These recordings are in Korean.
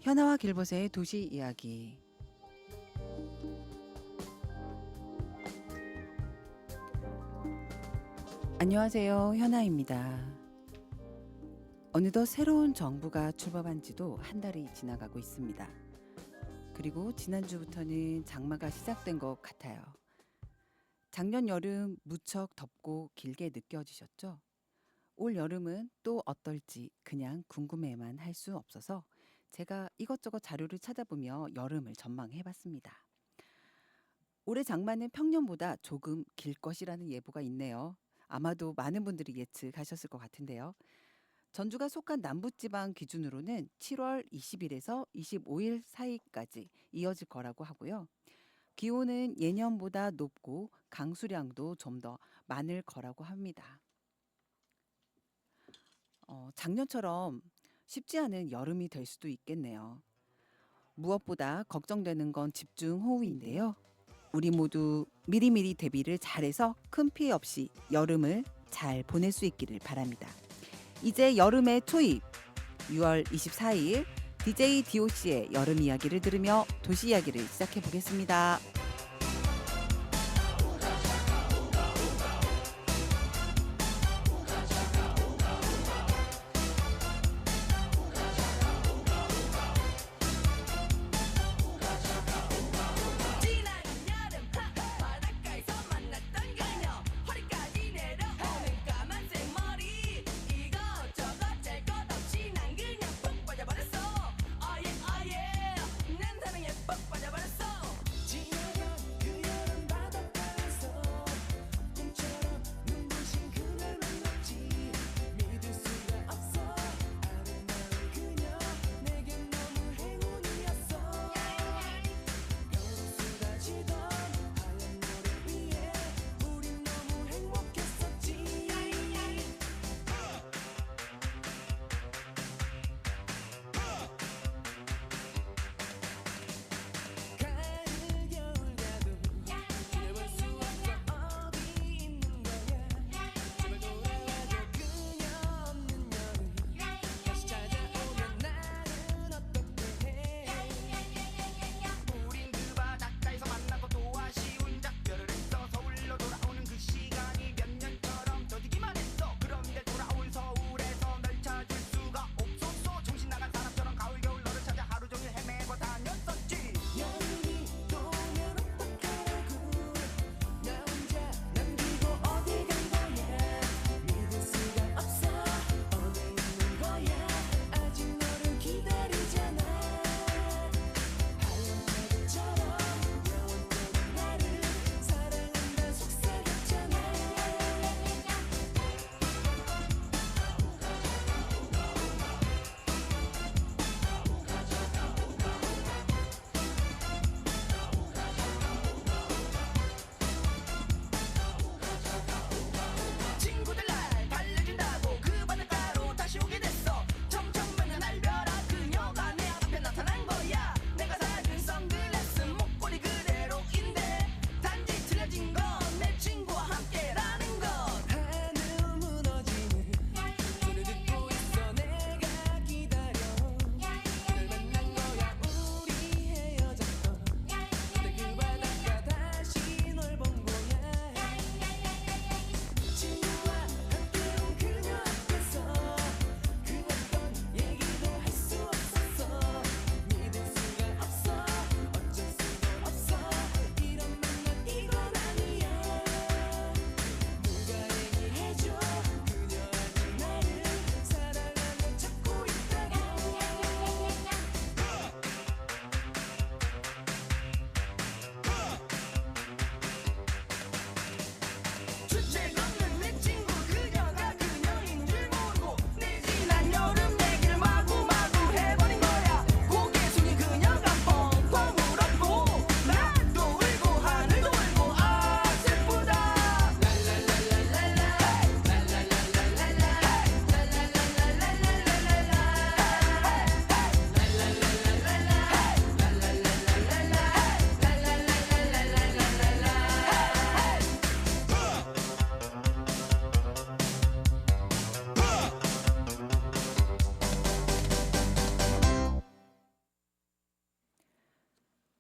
현아와 길벗의 도시 이야기. 안녕하세요, 현아입니다. 어느덧 새로운 정부가 출범한 지도 한 달이 지나가고 있습니다. 그리고 지난주부터는 장마가 시작된 것 같아요. 작년 여름 무척 덥고 길게 느껴지셨죠? 올 여름은 또 어떨지 그냥 궁금해만 할 수 없어서 제가 이것저것 자료를 찾아보며 여름을 전망해봤습니다. 올해 장마는 평년보다 조금 길 것이라는 예보가 있네요. 아마도 많은 분들이 예측하셨을 것 같은데요. 전주가 속한 남부지방 기준으로는 7월 20일에서 25일 사이까지 이어질 거라고 하고요. 기온은 예년보다 높고 강수량도 좀 더 많을 거라고 합니다. 작년처럼 쉽지 않은 여름이 될 수도 있겠네요. 무엇보다 걱정되는 건 집중호우인데요. 우리 모두 미리미리 대비를 잘해서 큰 피해 없이 여름을 잘 보낼 수 있기를 바랍니다. 이제 여름의 초입 6월 24일 DJ DOC의 여름 이야기를 들으며 도시 이야기를 시작해 보겠습니다.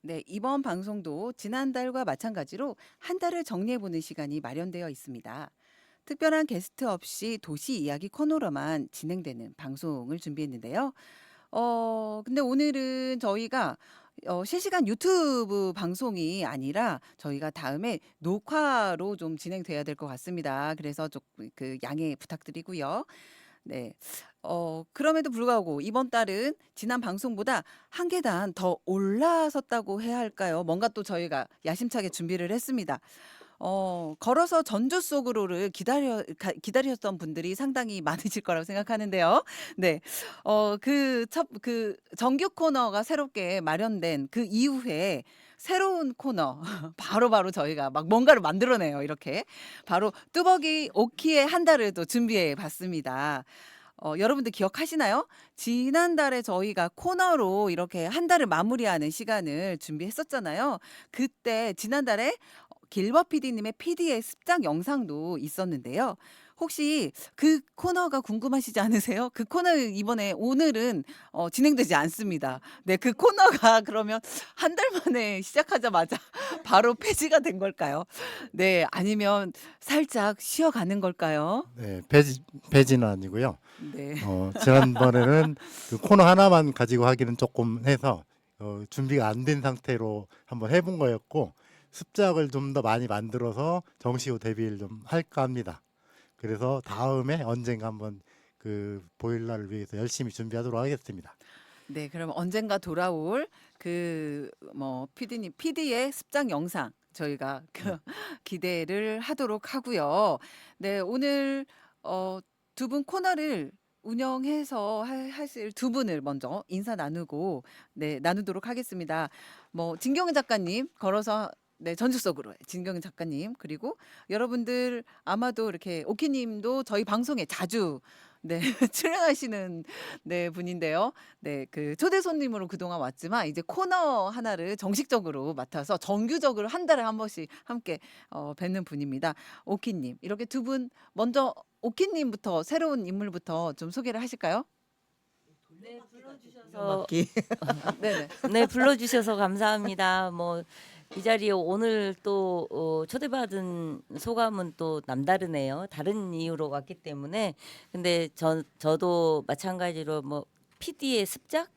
네, 이번 방송도 지난달과 마찬가지로 한 달을 정리해보는 시간이 마련되어 있습니다. 특별한 게스트 없이 도시 이야기 코너로만 진행되는 방송을 준비했는데요. 근데 오늘은 저희가 실시간 유튜브 방송이 아니라 저희가 다음에 녹화로 좀 진행돼야 될 것 같습니다. 그래서 좀 그 양해 부탁드리고요. 네. 그럼에도 불구하고 이번 달은 지난 방송보다 한 계단 더 올라섰다고 해야 할까요? 뭔가 또 저희가 야심차게 준비를 했습니다. 걸어서 전주 속으로를 기다리셨던 분들이 상당히 많으실 거라고 생각하는데요. 네. 그 정규 코너가 새롭게 마련된 그 이후에 새로운 코너 바로바로 저희가 막 뭔가를 만들어내요. 이렇게 바로 뚜벅이 오키의 한 달을 또 준비해 봤습니다. 여러분들 기억하시나요? 지난달에 저희가 코너로 이렇게 한 달을 마무리하는 시간을 준비했었잖아요. 그때 지난달에 길버 PD님의 PD의 습작 영상도 있었는데요. 혹시 그 코너가 궁금하시지 않으세요? 그 코너 이번에 오늘은 진행되지 않습니다. 네, 그 코너가 그러면 한 달 만에 시작하자마자 바로 폐지가 된 걸까요? 네, 아니면 살짝 쉬어가는 걸까요? 네, 배지는 아니고요. 네. 지난번에는 그 코너 하나만 가지고 하기는 조금 해서 준비가 안 된 상태로 한번 해본 거였고 습작을 좀 더 많이 만들어서 정시호 데뷔를 좀 할까 합니다. 그래서 다음에 언젠가 한번 그 보일러를 위해서 열심히 준비하도록 하겠습니다. 네, 그럼 언젠가 돌아올 그 뭐 PD의 습작 영상 저희가 기대를 하도록 하고요. 네, 오늘 두 분 코너를 운영해서 하실 두 분을 먼저 인사 나누고 네, 나누도록 하겠습니다. 뭐 진경은 작가님 걸어서 네, 전주 속으로 진경은 작가님 그리고 여러분들 아마도 이렇게 오키님도 저희 방송에 자주 네, 출연하시는 네, 분인데요. 네, 그 초대 손님으로 그동안 왔지만 이제 코너 하나를 정식적으로 맡아서 정규적으로 한 달에 한 번씩 함께 뵙는 분입니다. 오키님 이렇게 두 분 먼저 오키님부터 새로운 인물부터 좀 소개를 하실까요? 네, 불러주셔서 맞기. 네네. 네, 불러주셔서 감사합니다. 뭐 이 자리에 오늘 또 초대받은 소감은 또 남다르네요. 다른 이유로 왔기 때문에. 근데 저도 마찬가지로 뭐 PD의 습작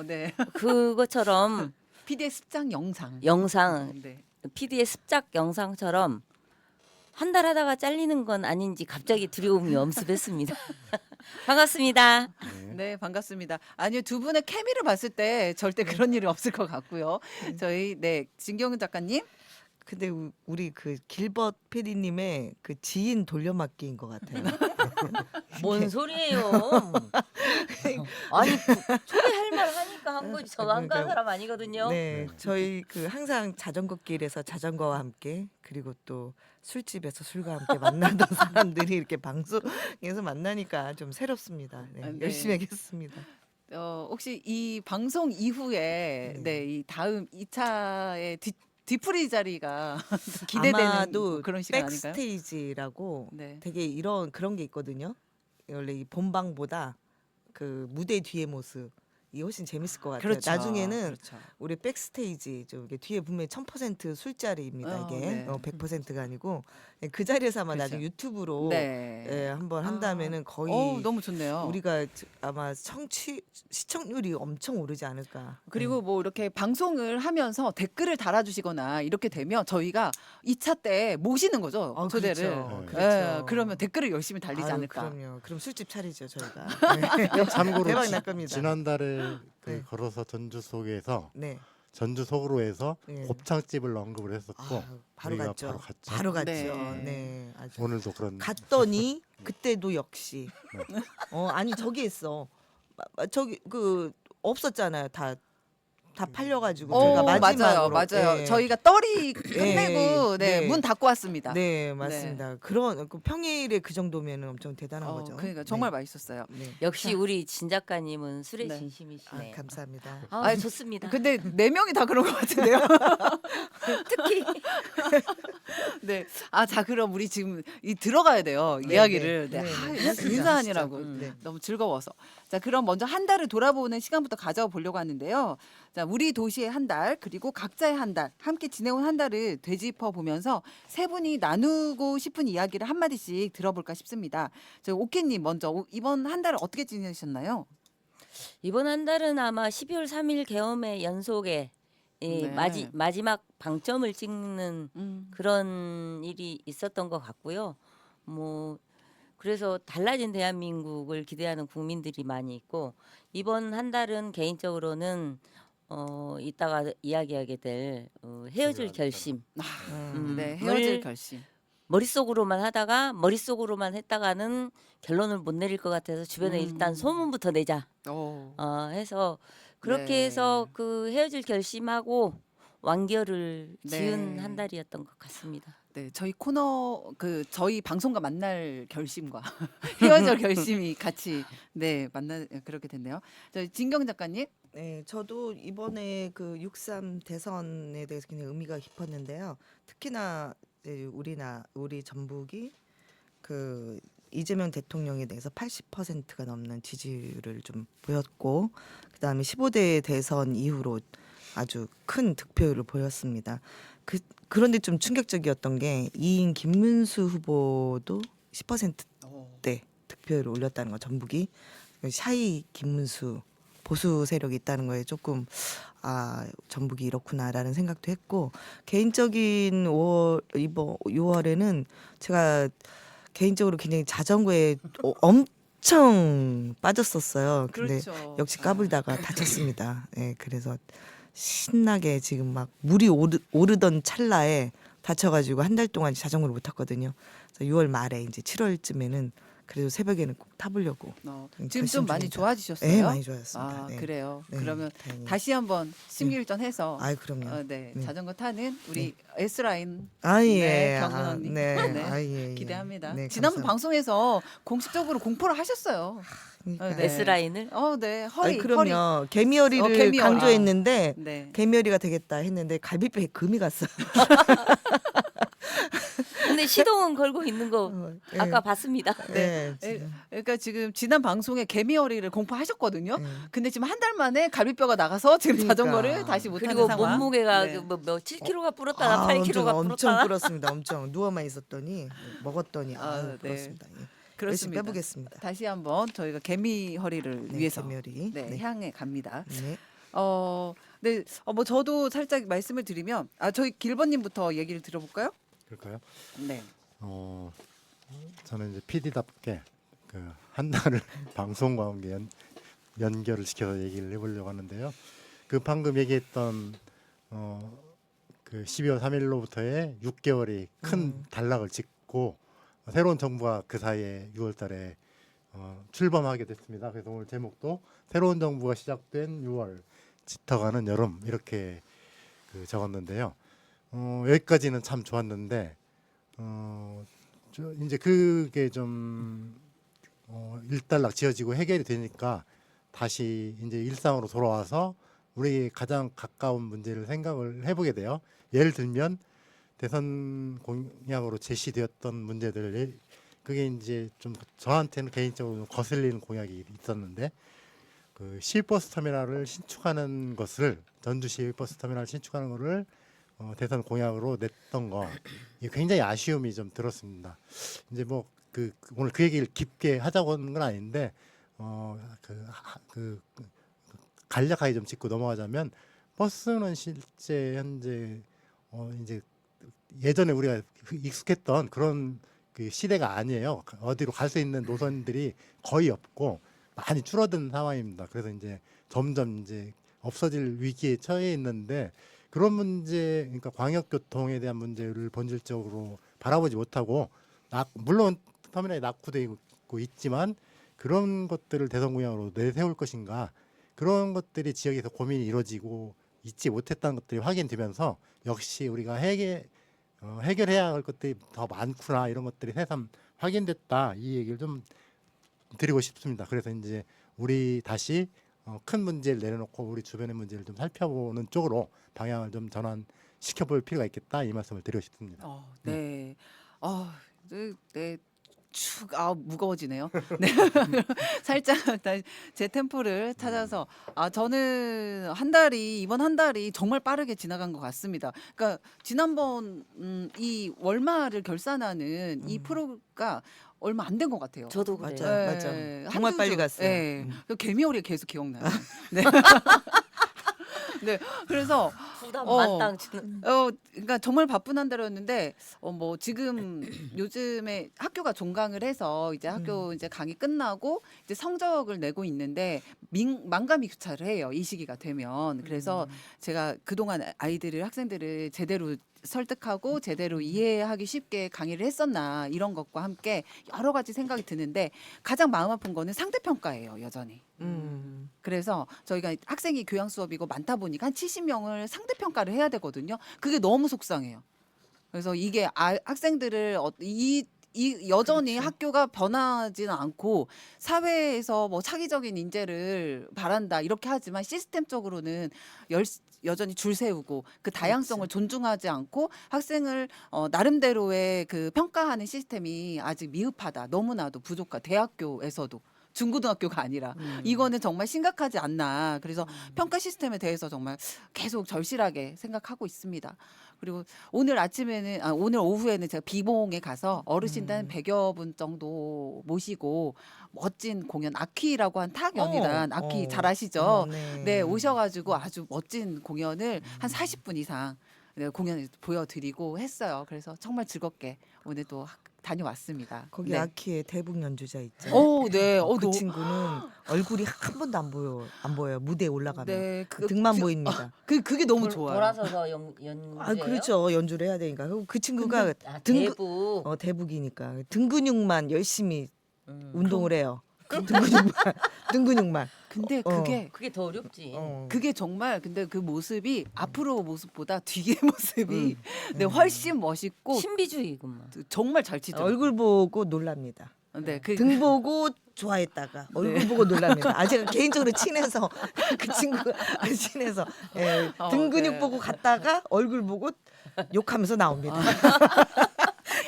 네. 그것처럼 PD의 습작 영상. 영상 네. PD의 습작 영상처럼 한 달 하다가 잘리는 건 아닌지 갑자기 두려움이 엄습했습니다. 반갑습니다. 네, 반갑습니다. 아니요, 두 분의 케미를 봤을 때 절대 그런 일은 없을 것 같고요. 저희 네, 진경은 작가님. 근데 우리 그 길벗 PD님의 그 지인 돌려막기인 것 같아요. 뭔 소리예요? 아니 초대할 말 하니까 한 거지. 저 안 간 사람 아니거든요. 네, 저희 그 항상 자전거 길에서 자전거와 함께 그리고 또 술집에서 술과 함께 만나던 사람들이 이렇게 방송에서 만나니까 좀 새롭습니다. 네, 네. 열심히 하겠습니다. 혹시 이 방송 이후에 네, 이 다음 2차의 뒤풀이 자리가 기대되는 아마도 그런 시간 아닌가요? 백스테이지라고 네. 되게 그런 게 있거든요. 원래 이 본방보다 그 무대 뒤의 모습이 훨씬 재밌을 것 같아요. 그렇죠. 나중에는 그렇죠. 우리 백스테이지 좀 이게 뒤에 보면 1000% 술자리입니다. 이게 네. 100%가 아니고 그 자리에서 아마 그렇죠. 나중에 유튜브로 네. 한번 한다면은 거의 너무 좋네요. 우리가 아마 시청률이 엄청 오르지 않을까. 그리고 뭐 이렇게 방송을 하면서 댓글을 달아주시거나 이렇게 되면 저희가 2차 때 모시는 거죠. 아, 초대를. 그렇죠. 네. 그렇죠. 그러면 댓글을 열심히 달리지 아유, 않을까. 그럼요. 그럼 술집 차리죠 저희가. 참고로 대박 날 겁니다. 지난달에 그 네. 걸어서 전주 속에서 네. 전주 속으로에서 네. 곱창집을 언급을 했었고 바로 우리가 갔죠. 바로 갔죠. 바로 갔죠. 네. 네. 아주. 오늘도 그런 갔더니 그때도 역시 아니 저기 했어. 저기 그 없었잖아요. 다 팔려가지고 저희가 맞아요, 마지막으로 맞아요. 예. 저희가 떨이 끝내고 네, 네. 문 닫고 왔습니다. 네 맞습니다. 그런 그 평일에 그 정도면은 엄청 대단한 거죠. 그러니까 정말 네. 맛있었어요. 네. 역시 우리 진 작가님은 술에 네. 진심이시네요. 감사합니다. 아, 좋습니다. 근데 네 명이 다 그런 것 같은데요. 특히 네. 자 그럼 우리 지금 들어가야 돼요. 네, 이야기를. 네. 네. 네, 네. 인사하느라고 네. 너무 즐거워서. 자 그럼 먼저 한 달을 돌아보는 시간부터 가져보려고 하는데요. 자 자, 우리 도시의 한 달 그리고 각자의 한 달 함께 지내온 한 달을 되짚어 보면서 세 분이 나누고 싶은 이야기를 한 마디씩 들어볼까 싶습니다. 저 오케님 먼저 이번 한 달을 어떻게 지내셨나요? 이번 한 달은 아마 12월 3일 개엄의 연속에 이 네. 마지막 방점을 찍는 음. 그런 일이 있었던 것 같고요. 뭐 그래서 달라진 대한민국을 기대하는 국민들이 많이 있고 이번 한 달은 개인적으로는 이따가 이야기하게 될 헤어질 결심 네, 헤어질 을 결심. 머릿속으로만 하다가 머릿속으로만 했다가는 결론을 못 내릴 것 같아서 주변에 일단 소문부터 내자 오. 해서 그렇게 네. 해서 그 헤어질 결심하고 완결을 지은 네. 한 달이었던 것 같습니다. 네, 저희 코너 저희 방송과 만날 결심과 헤어질 결심이 같이 네 만나 그렇게 됐네요. 저 진경 작가님. 네, 저도 이번에 그 6.3 대선에 대해서 굉장히 의미가 깊었는데요. 특히나 이제 우리 전북이 그 이재명 대통령에 대해서 80%가 넘는 지지율을 좀 보였고, 그다음에 15대 대선 이후로 아주 큰 득표율을 보였습니다. 그런데 좀 충격적이었던 게 이인 김문수 후보도 10%대 득표율을 올렸다는 거, 전북이. 샤이 김문수 보수 세력이 있다는 거에 조금 전북이 이렇구나라는 생각도 했고, 개인적인 이번 6월에는 제가 개인적으로 굉장히 자전거에 엄청 빠졌었어요. 근데 그렇죠. 역시 까불다가 다쳤습니다. 예, 그래서 신나게 지금 막 물이 오르던 찰나에 다쳐가지고 한 달 동안 자전거를 못 탔거든요. 그래서 6월 말에 이제 7월쯤에는 그래도 새벽에는 꼭 타보려고. 지금 좀 결심 많이 중입니다. 좋아지셨어요? 네, 많이 좋아졌습니다. 아, 네. 그래요. 네, 그러면 다행히. 다시 한번 심기일전해서 아이, 그럼요. 네, 네. 자전거 타는 우리 S라인 예. 경은 언니 네. 네, 예. 기대합니다. 네, 지난번 감사합니다. 방송에서 공식적으로 공포를 하셨어요. 그러니까. 네. S라인을 네, 허리, 아이, 그럼요. 개미허리를 개미허리. 강조했는데 네. 개미허리가 되겠다 했는데 갈비뼈에 금이 갔어요. 근데 시동은 걸고 있는 거 예. 아까 봤습니다. 네. 그러니까 지금 지난 방송에 개미허리를 공포하셨거든요. 예. 근데 지금 한 달 만에 갈비뼈가 나가서 지금 그러니까. 자전거를 다시 못 타는 그리고 상황. 몸무게가 네. 뭐 7kg가 불었다나 8kg가 엄청 불었다나 불었습니다. 엄청 누워만 있었더니 먹었더니 네. 불었습니다. 예. 열심히 그렇습니다. 빼보겠습니다. 다시 한번 저희가 개미허리를 네, 위해서 개미허리. 네. 향해 갑니다. 네. 네, 뭐 저도 살짝 말씀을 드리면 저희 길버님부터 얘기를 들어볼까요? 그럴까요? 네. 저는 이제 PD답게 그 한 달을 방송과 함께 연결을 시켜서 얘기를 해보려고 하는데요. 그 방금 얘기했던 그 12월 3일로부터의 6개월이 큰 단락을 짓고 새로운 정부가 그 사이에 6월달에 출범하게 됐습니다. 그래서 오늘 제목도 새로운 정부가 시작된 6월 짙어가는 여름 이렇게 적었는데요. 여기까지는 참 좋았는데 이제 그게 좀 일단락 지어지고 해결이 되니까 다시 이제 일상으로 돌아와서 우리 가장 가까운 문제를 생각을 해보게 돼요. 예를 들면 대선 공약으로 제시되었던 문제들, 그게 이제 좀 저한테는 개인적으로 거슬리는 공약이 있었는데, 그 시외버스 터미널을 신축하는 것을, 전주 시외버스 터미널 신축하는 것을 대선 공약으로 냈던 거, 이게 굉장히 아쉬움이 좀 들었습니다. 이제 뭐 오늘 그 얘기를 깊게 하자고 하는 건 아닌데 간략하게 좀 짚고 넘어가자면, 버스는 실제 현재 이제 예전에 우리가 익숙했던 그런 그 시대가 아니에요. 어디로 갈 수 있는 노선들이 거의 없고 많이 줄어든 상황입니다. 그래서 이제 점점 이제 없어질 위기에 처해 있는데, 그런 문제, 그러니까 광역교통에 대한 문제를 본질적으로 바라보지 못하고, 물론 터미널이 낙후되고 있지만 그런 것들을 대선 공약으로 내세울 것인가, 그런 것들이 지역에서 고민이 이루어지고 있지 못했다는 것들이 확인되면서 역시 우리가 해결해야 할 것들이 더 많구나, 이런 것들이 새삼 확인됐다, 이 얘기를 좀 드리고 싶습니다. 그래서 이제 우리 다시 큰 문제를 내려놓고 우리 주변의 문제를 좀 살펴보는 쪽으로 방향을 좀 전환시켜볼 필요가 있겠다, 이 말씀을 드리고 싶습니다. 네. 네. 축 무거워지네요. 네. 살짝 제 템포를 찾아서 저는 이번 한 달이 정말 빠르게 지나간 것 같습니다. 그러니까 지난번 이 월말을 결산하는 이 프로가 얼마 안 된 것 같아요. 저도 그래요. 맞아요. 맞아. 정말 한두 빨리 주, 갔어요. 예. 개미월이 계속 기억나요. 네. 네. 그래서 부담 어. 만땅 주는. 그러니까 정말 바쁜 한 달이었는데 뭐 지금 요즘에 학교가 종강을 해서 이제 학교 이제 강의 끝나고 이제 성적을 내고 있는데 만감이 교차를 해요. 이 시기가 되면. 그래서 제가 그동안 학생들을 제대로 설득하고 제대로 이해하기 쉽게 강의를 했었나 이런 것과 함께 여러 가지 생각이 드는데 가장 마음 아픈 거는 상대평가예요, 여전히. 그래서 저희가 학생이 교양 수업이고 많다 보니까 한 70명을 상대평가를 해야 되거든요. 그게 너무 속상해요. 그래서 이게 학생들을 여전히 그렇죠. 학교가 변하지는 않고 사회에서 뭐 차기적인 인재를 바란다 이렇게 하지만 시스템적으로는 여전히 줄 세우고 그 다양성을 존중하지 않고 학생을 나름대로의 그 평가하는 시스템이 아직 미흡하다. 너무나도 부족하다. 대학교에서도. 중고등학교가 아니라 이거는 정말 심각하지 않나. 그래서 평가 시스템에 대해서 정말 계속 절실하게 생각하고 있습니다. 그리고 오늘 오후에는 제가 비봉에 가서 어르신들 한 100여 분 정도 모시고 멋진 공연 아키라고 한 타악 연희단 아키 잘 아시죠? 네, 오셔가지고 아주 멋진 공연을 한 40분 이상 공연을 보여드리고 했어요. 그래서 정말 즐겁게 오늘 또 다녀왔습니다. 거기 네. 아키의 대북 연주자 있죠. 네. 그 친구는 얼굴이 한 번도 안 보여요. 무대에 올라가면 네, 등만 보입니다. 그게 너무 좋아요. 돌아서서 연주예요. 그렇죠. 연주를 해야 되니까. 그리고 그 친구가 대부. 대북이니까 등 근육만 열심히 운동을 해요. 그 등 근육만. 근데 그게 더 어렵지. 그게 정말 근데 그 모습이 앞으로 모습보다 뒤의 모습이 네, 훨씬 멋있고 신비주의구만. 정말 잘 치더라고요. 얼굴 보고 놀랍니다. 네, 등 보고 좋아했다가 얼굴 보고 놀랍니다. 제가 개인적으로 친해서 그 친구가 친해서 등 근육 네. 보고 갔다가 얼굴 보고 욕하면서 나옵니다.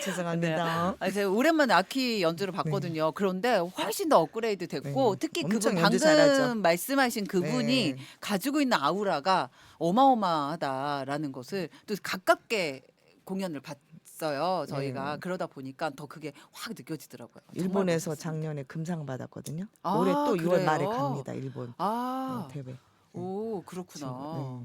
죄송합니다. 제가 오랜만에 아키 연주를 봤거든요. 그런데 훨씬 더 업그레이드 됐고 네. 특히 엄청 그분 연주 잘하죠. 방금 말씀하신 그분이 네. 가지고 있는 아우라가 어마어마하다라는 것을 또 가깝게 공연을 봤어요. 저희가 네. 그러다 보니까 더 그게 확 느껴지더라고요. 정말 일본에서 멋있었습니다. 작년에 금상 받았거든요. 아, 올해 또 6월 말에 그래요? 갑니다. 일본 대회. 오, 그렇구나.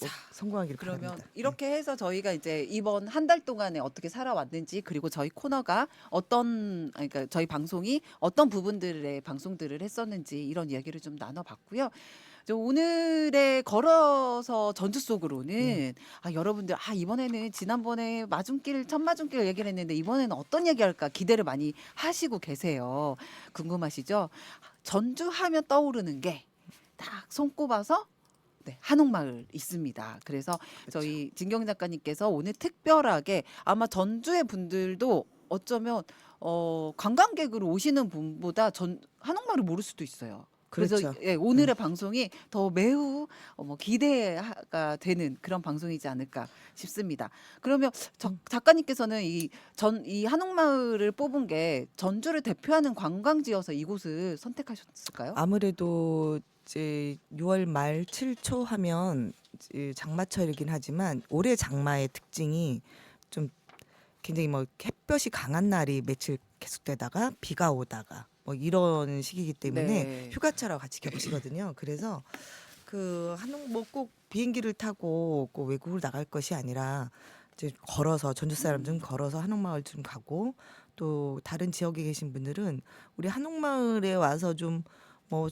꼭 성공하기를 그러면 바랍니다. 이렇게 해서 저희가 이제 이번 한 달 동안에 어떻게 살아왔는지 그리고 저희 코너가 그러니까 저희 방송이 어떤 부분들의 방송들을 했었는지 이런 이야기를 좀 나눠봤고요. 오늘의 걸어서 전주 속으로는 여러분들 이번에는 지난번에 첫 마중길 얘기를 했는데 이번에는 어떤 얘기할까 기대를 많이 하시고 계세요. 궁금하시죠? 전주 하면 떠오르는 게 딱 손꼽아서 한옥마을 있습니다. 그래서 저희 진경 작가님께서 오늘 특별하게 아마 전주의 분들도 어쩌면 관광객으로 오시는 분보다 한옥마을을 모를 수도 있어요. 그래서 그렇죠. 오늘의 방송이 더 매우 기대가 되는 그런 방송이지 않을까 싶습니다. 그러면 작가님께서는 이 한옥마을을 뽑은 게 전주를 대표하는 관광지여서 이곳을 선택하셨을까요? 아무래도 이제 6월 말 7초 하면 이제 장마철이긴 하지만 올해 장마의 특징이 좀 굉장히 햇볕이 강한 날이 며칠 계속되다가 비가 오다가 이런 시기이기 때문에 네. 휴가철하고 같이 겹치거든요. 그래서 그 한옥 꼭 비행기를 타고 꼭 외국을 나갈 것이 아니라 이제 걸어서 전주 사람들은 걸어서 한옥마을 좀 가고 또 다른 지역에 계신 분들은 우리 한옥마을에 와서 좀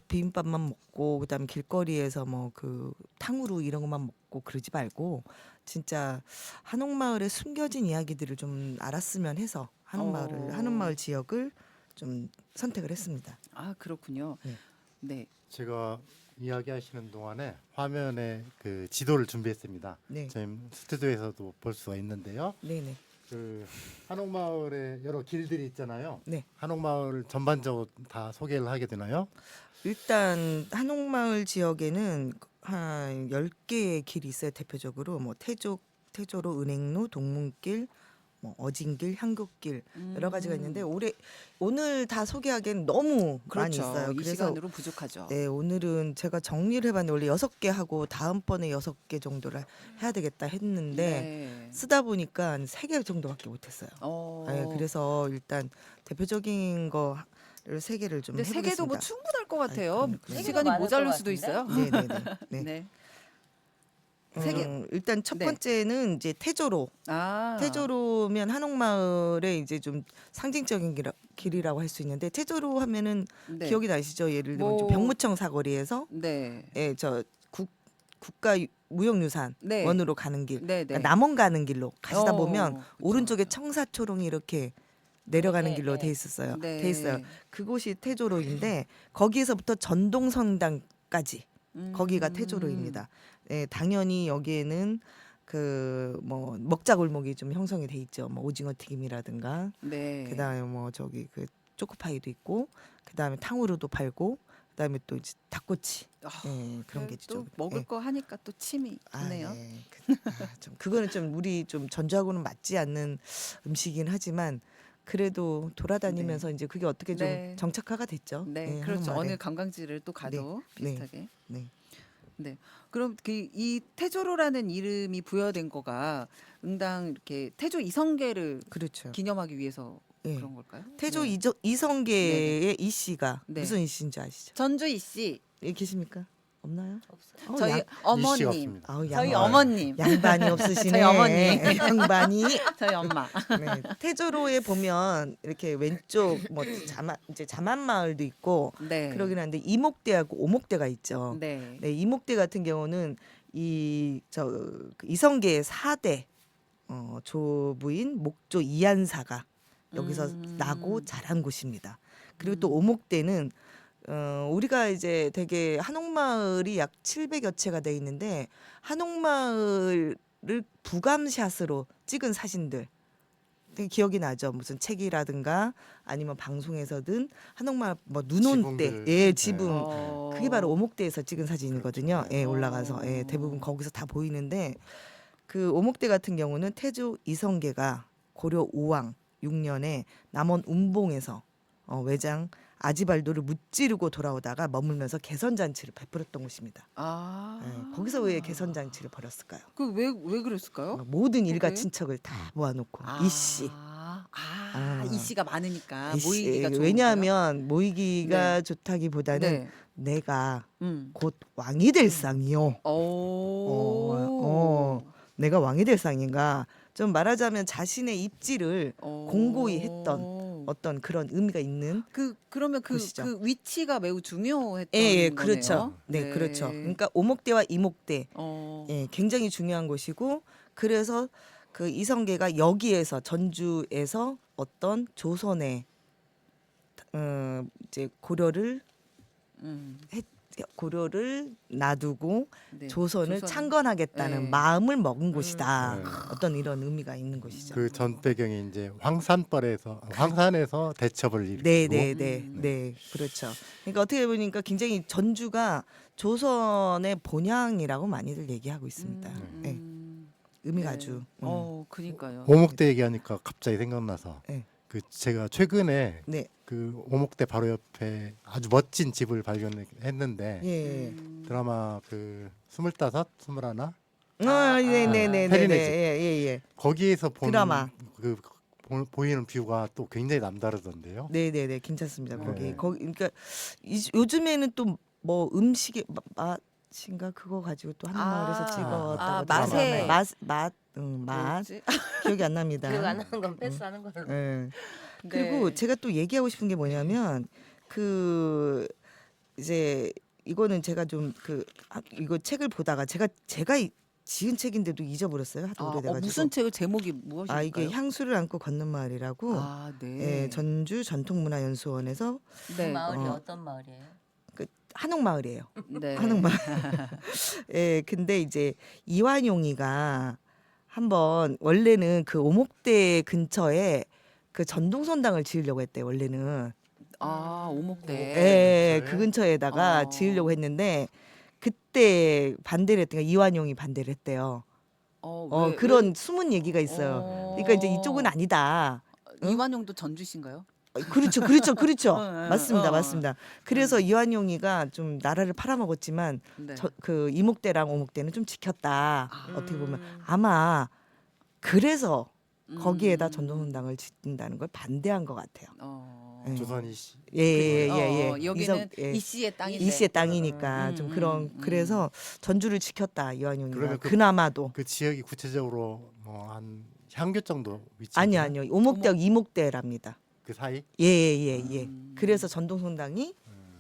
비빔밥만 먹고 그다음에 길거리에서 그 탕후루 이런 것만 먹고 그러지 말고 진짜 한옥마을의 숨겨진 이야기들을 좀 알았으면 해서 한옥마을 지역을 좀 선택을 했습니다. 그렇군요. 네. 제가 이야기하시는 동안에 화면에 그 지도를 준비했습니다. 네. 저희 스튜디오에서도 볼 수가 있는데요. 네네. 그 한옥마을에 여러 길들이 있잖아요. 네. 한옥마을 전반적으로 다 소개를 하게 되나요? 일단 한옥마을 지역에는 한 10개의 길이 있어요. 대표적으로 태조로 은행로, 동문길, 뭐 어진길, 향교길 여러 가지가 있는데 음. 오늘 다 소개하기엔 너무 많이 그렇죠. 있어요. 이 그래서 시간으로 부족하죠. 네, 오늘은 제가 정리를 해봤는데 원래 6개 하고 다음번에 6개 정도를 해야 되겠다 했는데 네. 쓰다 보니까 한 3개 정도밖에 못했어요. 어. 네, 그래서 일단 대표적인 거를 3개를 좀 근데 세 해보겠습니다. 개도 뭐 충분할 것 같아요. 아니, 그럼. 시간이 많을 모자랄 것 수도 같은데? 있어요. 네네네. 네. 네. 세 개. 일단 첫 네. 번째는 이제 태조로. 아. 태조로면 한옥마을의 이제 좀 상징적인 길이라고 할 수 있는데 태조로 하면은 네. 기억이 나시죠? 예를 들면 뭐- 병무청 사거리에서 네. 저 국가 무형유산 네. 원으로 가는 길, 네, 네. 그러니까 남원 가는 길로 가시다 보면 그쵸. 오른쪽에 청사초롱이 이렇게 내려가는 네, 길로 네. 돼 있었어요. 네. 돼 있어요. 그곳이 태조로인데 거기에서부터 전동성당까지 거기가 태조로입니다. 예, 당연히 여기에는 그 뭐 먹자골목이 좀 형성이 돼 있죠. 뭐 오징어 튀김이라든가 네. 그다음에 뭐 저기 그 초코파이도 있고 그다음에 탕후루도 팔고 그다음에 또 이제 닭꼬치 아, 예, 그런 게 또 있죠. 먹을 예. 거 하니까 또 침이 드네요. 네. 좀 그거는 좀 우리 좀 전주하고는 맞지 않는 음식이긴 하지만 그래도 돌아다니면서 이제 그게 어떻게 좀 네. 정착화가 됐죠. 네, 예, 그렇죠. 한옥마을에. 어느 관광지를 또 가도 네. 비슷하게. 네. 그럼 그 이 태조로라는 이름이 부여된 거가 응당 이렇게 태조 이성계를 그렇죠. 기념하기 위해서 예. 그런 걸까요? 태조 네. 이성계의 이 씨가 네. 무슨 이 씨인지 아시죠? 전주 이씨, 여기 계십니까? 없나요? 없어요. 저희 양, 이씨가 어머님, 없습니다. 아우, 저희 양반. 어머님, 양반이 없으시네. 저희 어머니. 양반이. 저희 엄마. 네. 태조로에 보면 이렇게 왼쪽 뭐 이제 자만 마을도 있고 네. 그러긴 한데 이목대하고 오목대가 있죠. 네. 네, 이목대 같은 경우는 그 이성계의 4대 조부인 목조 이한사가 여기서 나고 자란 곳입니다. 그리고 또 오목대는 우리가 이제 되게 한옥마을이 약 700여 채가 돼 있는데 한옥마을을 부감샷으로 찍은 사진들 되게 기억이 나죠. 무슨 책이라든가 아니면 방송에서든 한옥마을 뭐 눈 온 때, 지붕들. 예, 네. 지붕 어. 그게 바로 오목대에서 찍은 사진이거든요. 그렇죠. 예, 올라가서 예, 대부분 거기서 다 보이는데 그 오목대 같은 경우는 태조 이성계가 고려 5왕 6년에 남원 운봉에서 외장 아지발도를 무찌르고 돌아오다가 머물면서 개선잔치를 베풀었던 곳입니다. 아. 예, 거기서 왜 개선잔치를 벌였을까요? 그왜 그랬을까요? 모든 일가 그게? 친척을 다 모아놓고 아. 이씨 이 씨가 많으니까 이씨. 모이기가 좋은 왜냐하면 모이기가 좋다기보다는 네. 내가 음. 곧 왕이 될 상이요. 오. 내가 왕이 될 상인가? 좀 말하자면 자신의 입지를 공고히 했던 어떤 그런 의미가 있는 그러면 곳이죠. 그 위치가 매우 중요했던 예, 거네요. 그렇죠. 네, 그렇죠. 그러니까 오목대와 이목대 예, 굉장히 중요한 곳이고 그래서 그 이성계가 여기에서 전주에서 어떤 조선의 이제 고려를 놔두고 네, 조선을 조선- 창건하겠다는 네. 마음을 먹은 곳이다. 네. 어떤 이런 의미가 있는 곳이죠. 그 전 배경이 이제 황산에서 대첩을 일으키고 네, 네, 네, 음. 네, 그렇죠. 그러니까 어떻게 보니까 굉장히 전주가 조선의 본향이라고 많이들 얘기하고 있습니다. 네, 의미가 네. 아주. 그니까요. 오목대 얘기하니까 갑자기 생각나서 네. 그 제가 최근에 네, 그 오목대 바로 옆에 아주 멋진 집을 발견했는데 예. 드라마 그 25, 21 네, 네, 네, 네, 페리네 네, 집. 예, 예. 거기에서 본 드라마. 그 보이는 뷰가 또 굉장히 남다르던데요. 네, 네, 네, 괜찮습니다. 네. 거기 그러니까 요즘에는 또 뭐 음식의 맛인가 그거 가지고 또 한옥마을에서 아, 찍었다고 맛에. 맛 뭐였지? 기억이 안 납니다. 기억 안 나는 건 패스하는 걸로. 예. 네. 그리고 제가 또 얘기하고 싶은 게 뭐냐면 그 이제 이거는 제가 좀 이거 책을 보다가 제가 지은 책인데도 잊어버렸어요. 하도 오래돼가지고. 무슨 책을 제목이 무엇일까요? 이게 향수를 안고 걷는 마을이라고 네. 예, 전주 전통문화연수원에서 그 네. 마을이 어. 어떤 마을이에요? 한옥마을이에요. 네. 한옥마을. 예, 근데 이제 이완용이가 한번 원래는 그 오목대 근처에 그 전동선당을 지으려고 했대요. 원래는. 오목대. 예, 근처에? 그 근처에다가 어. 지으려고 했는데 그때 반대를 했대요. 이완용이 반대를 했대요. 그런 숨은 얘기가 있어요. 그러니까 이제 이쪽은 아니다. 응? 이완용도 전주신가요? 그렇죠, 그렇죠, 그렇죠. 어, 맞습니다, 어. 맞습니다. 그래서 이완용이가 좀 나라를 팔아먹었지만 네. 그 이목대랑 오목대는 좀 지켰다. 아. 어떻게 보면 아마 그래서 거기에다 음. 전동성당을 짓는다는 걸 반대한 것 같아요. 예. 조선이 씨. 예. 여기는 예. 이 씨의 땅인데. 이 씨의 땅이니까 좀 그런 그래서 전주를 지켰다 이완용이가 그러면 그나마도 그 지역이 구체적으로 뭐 한 향교 정도 위치. 아니요 오목대하고 이목대랍니다. 그 사이. 예. 그래서 전동성당이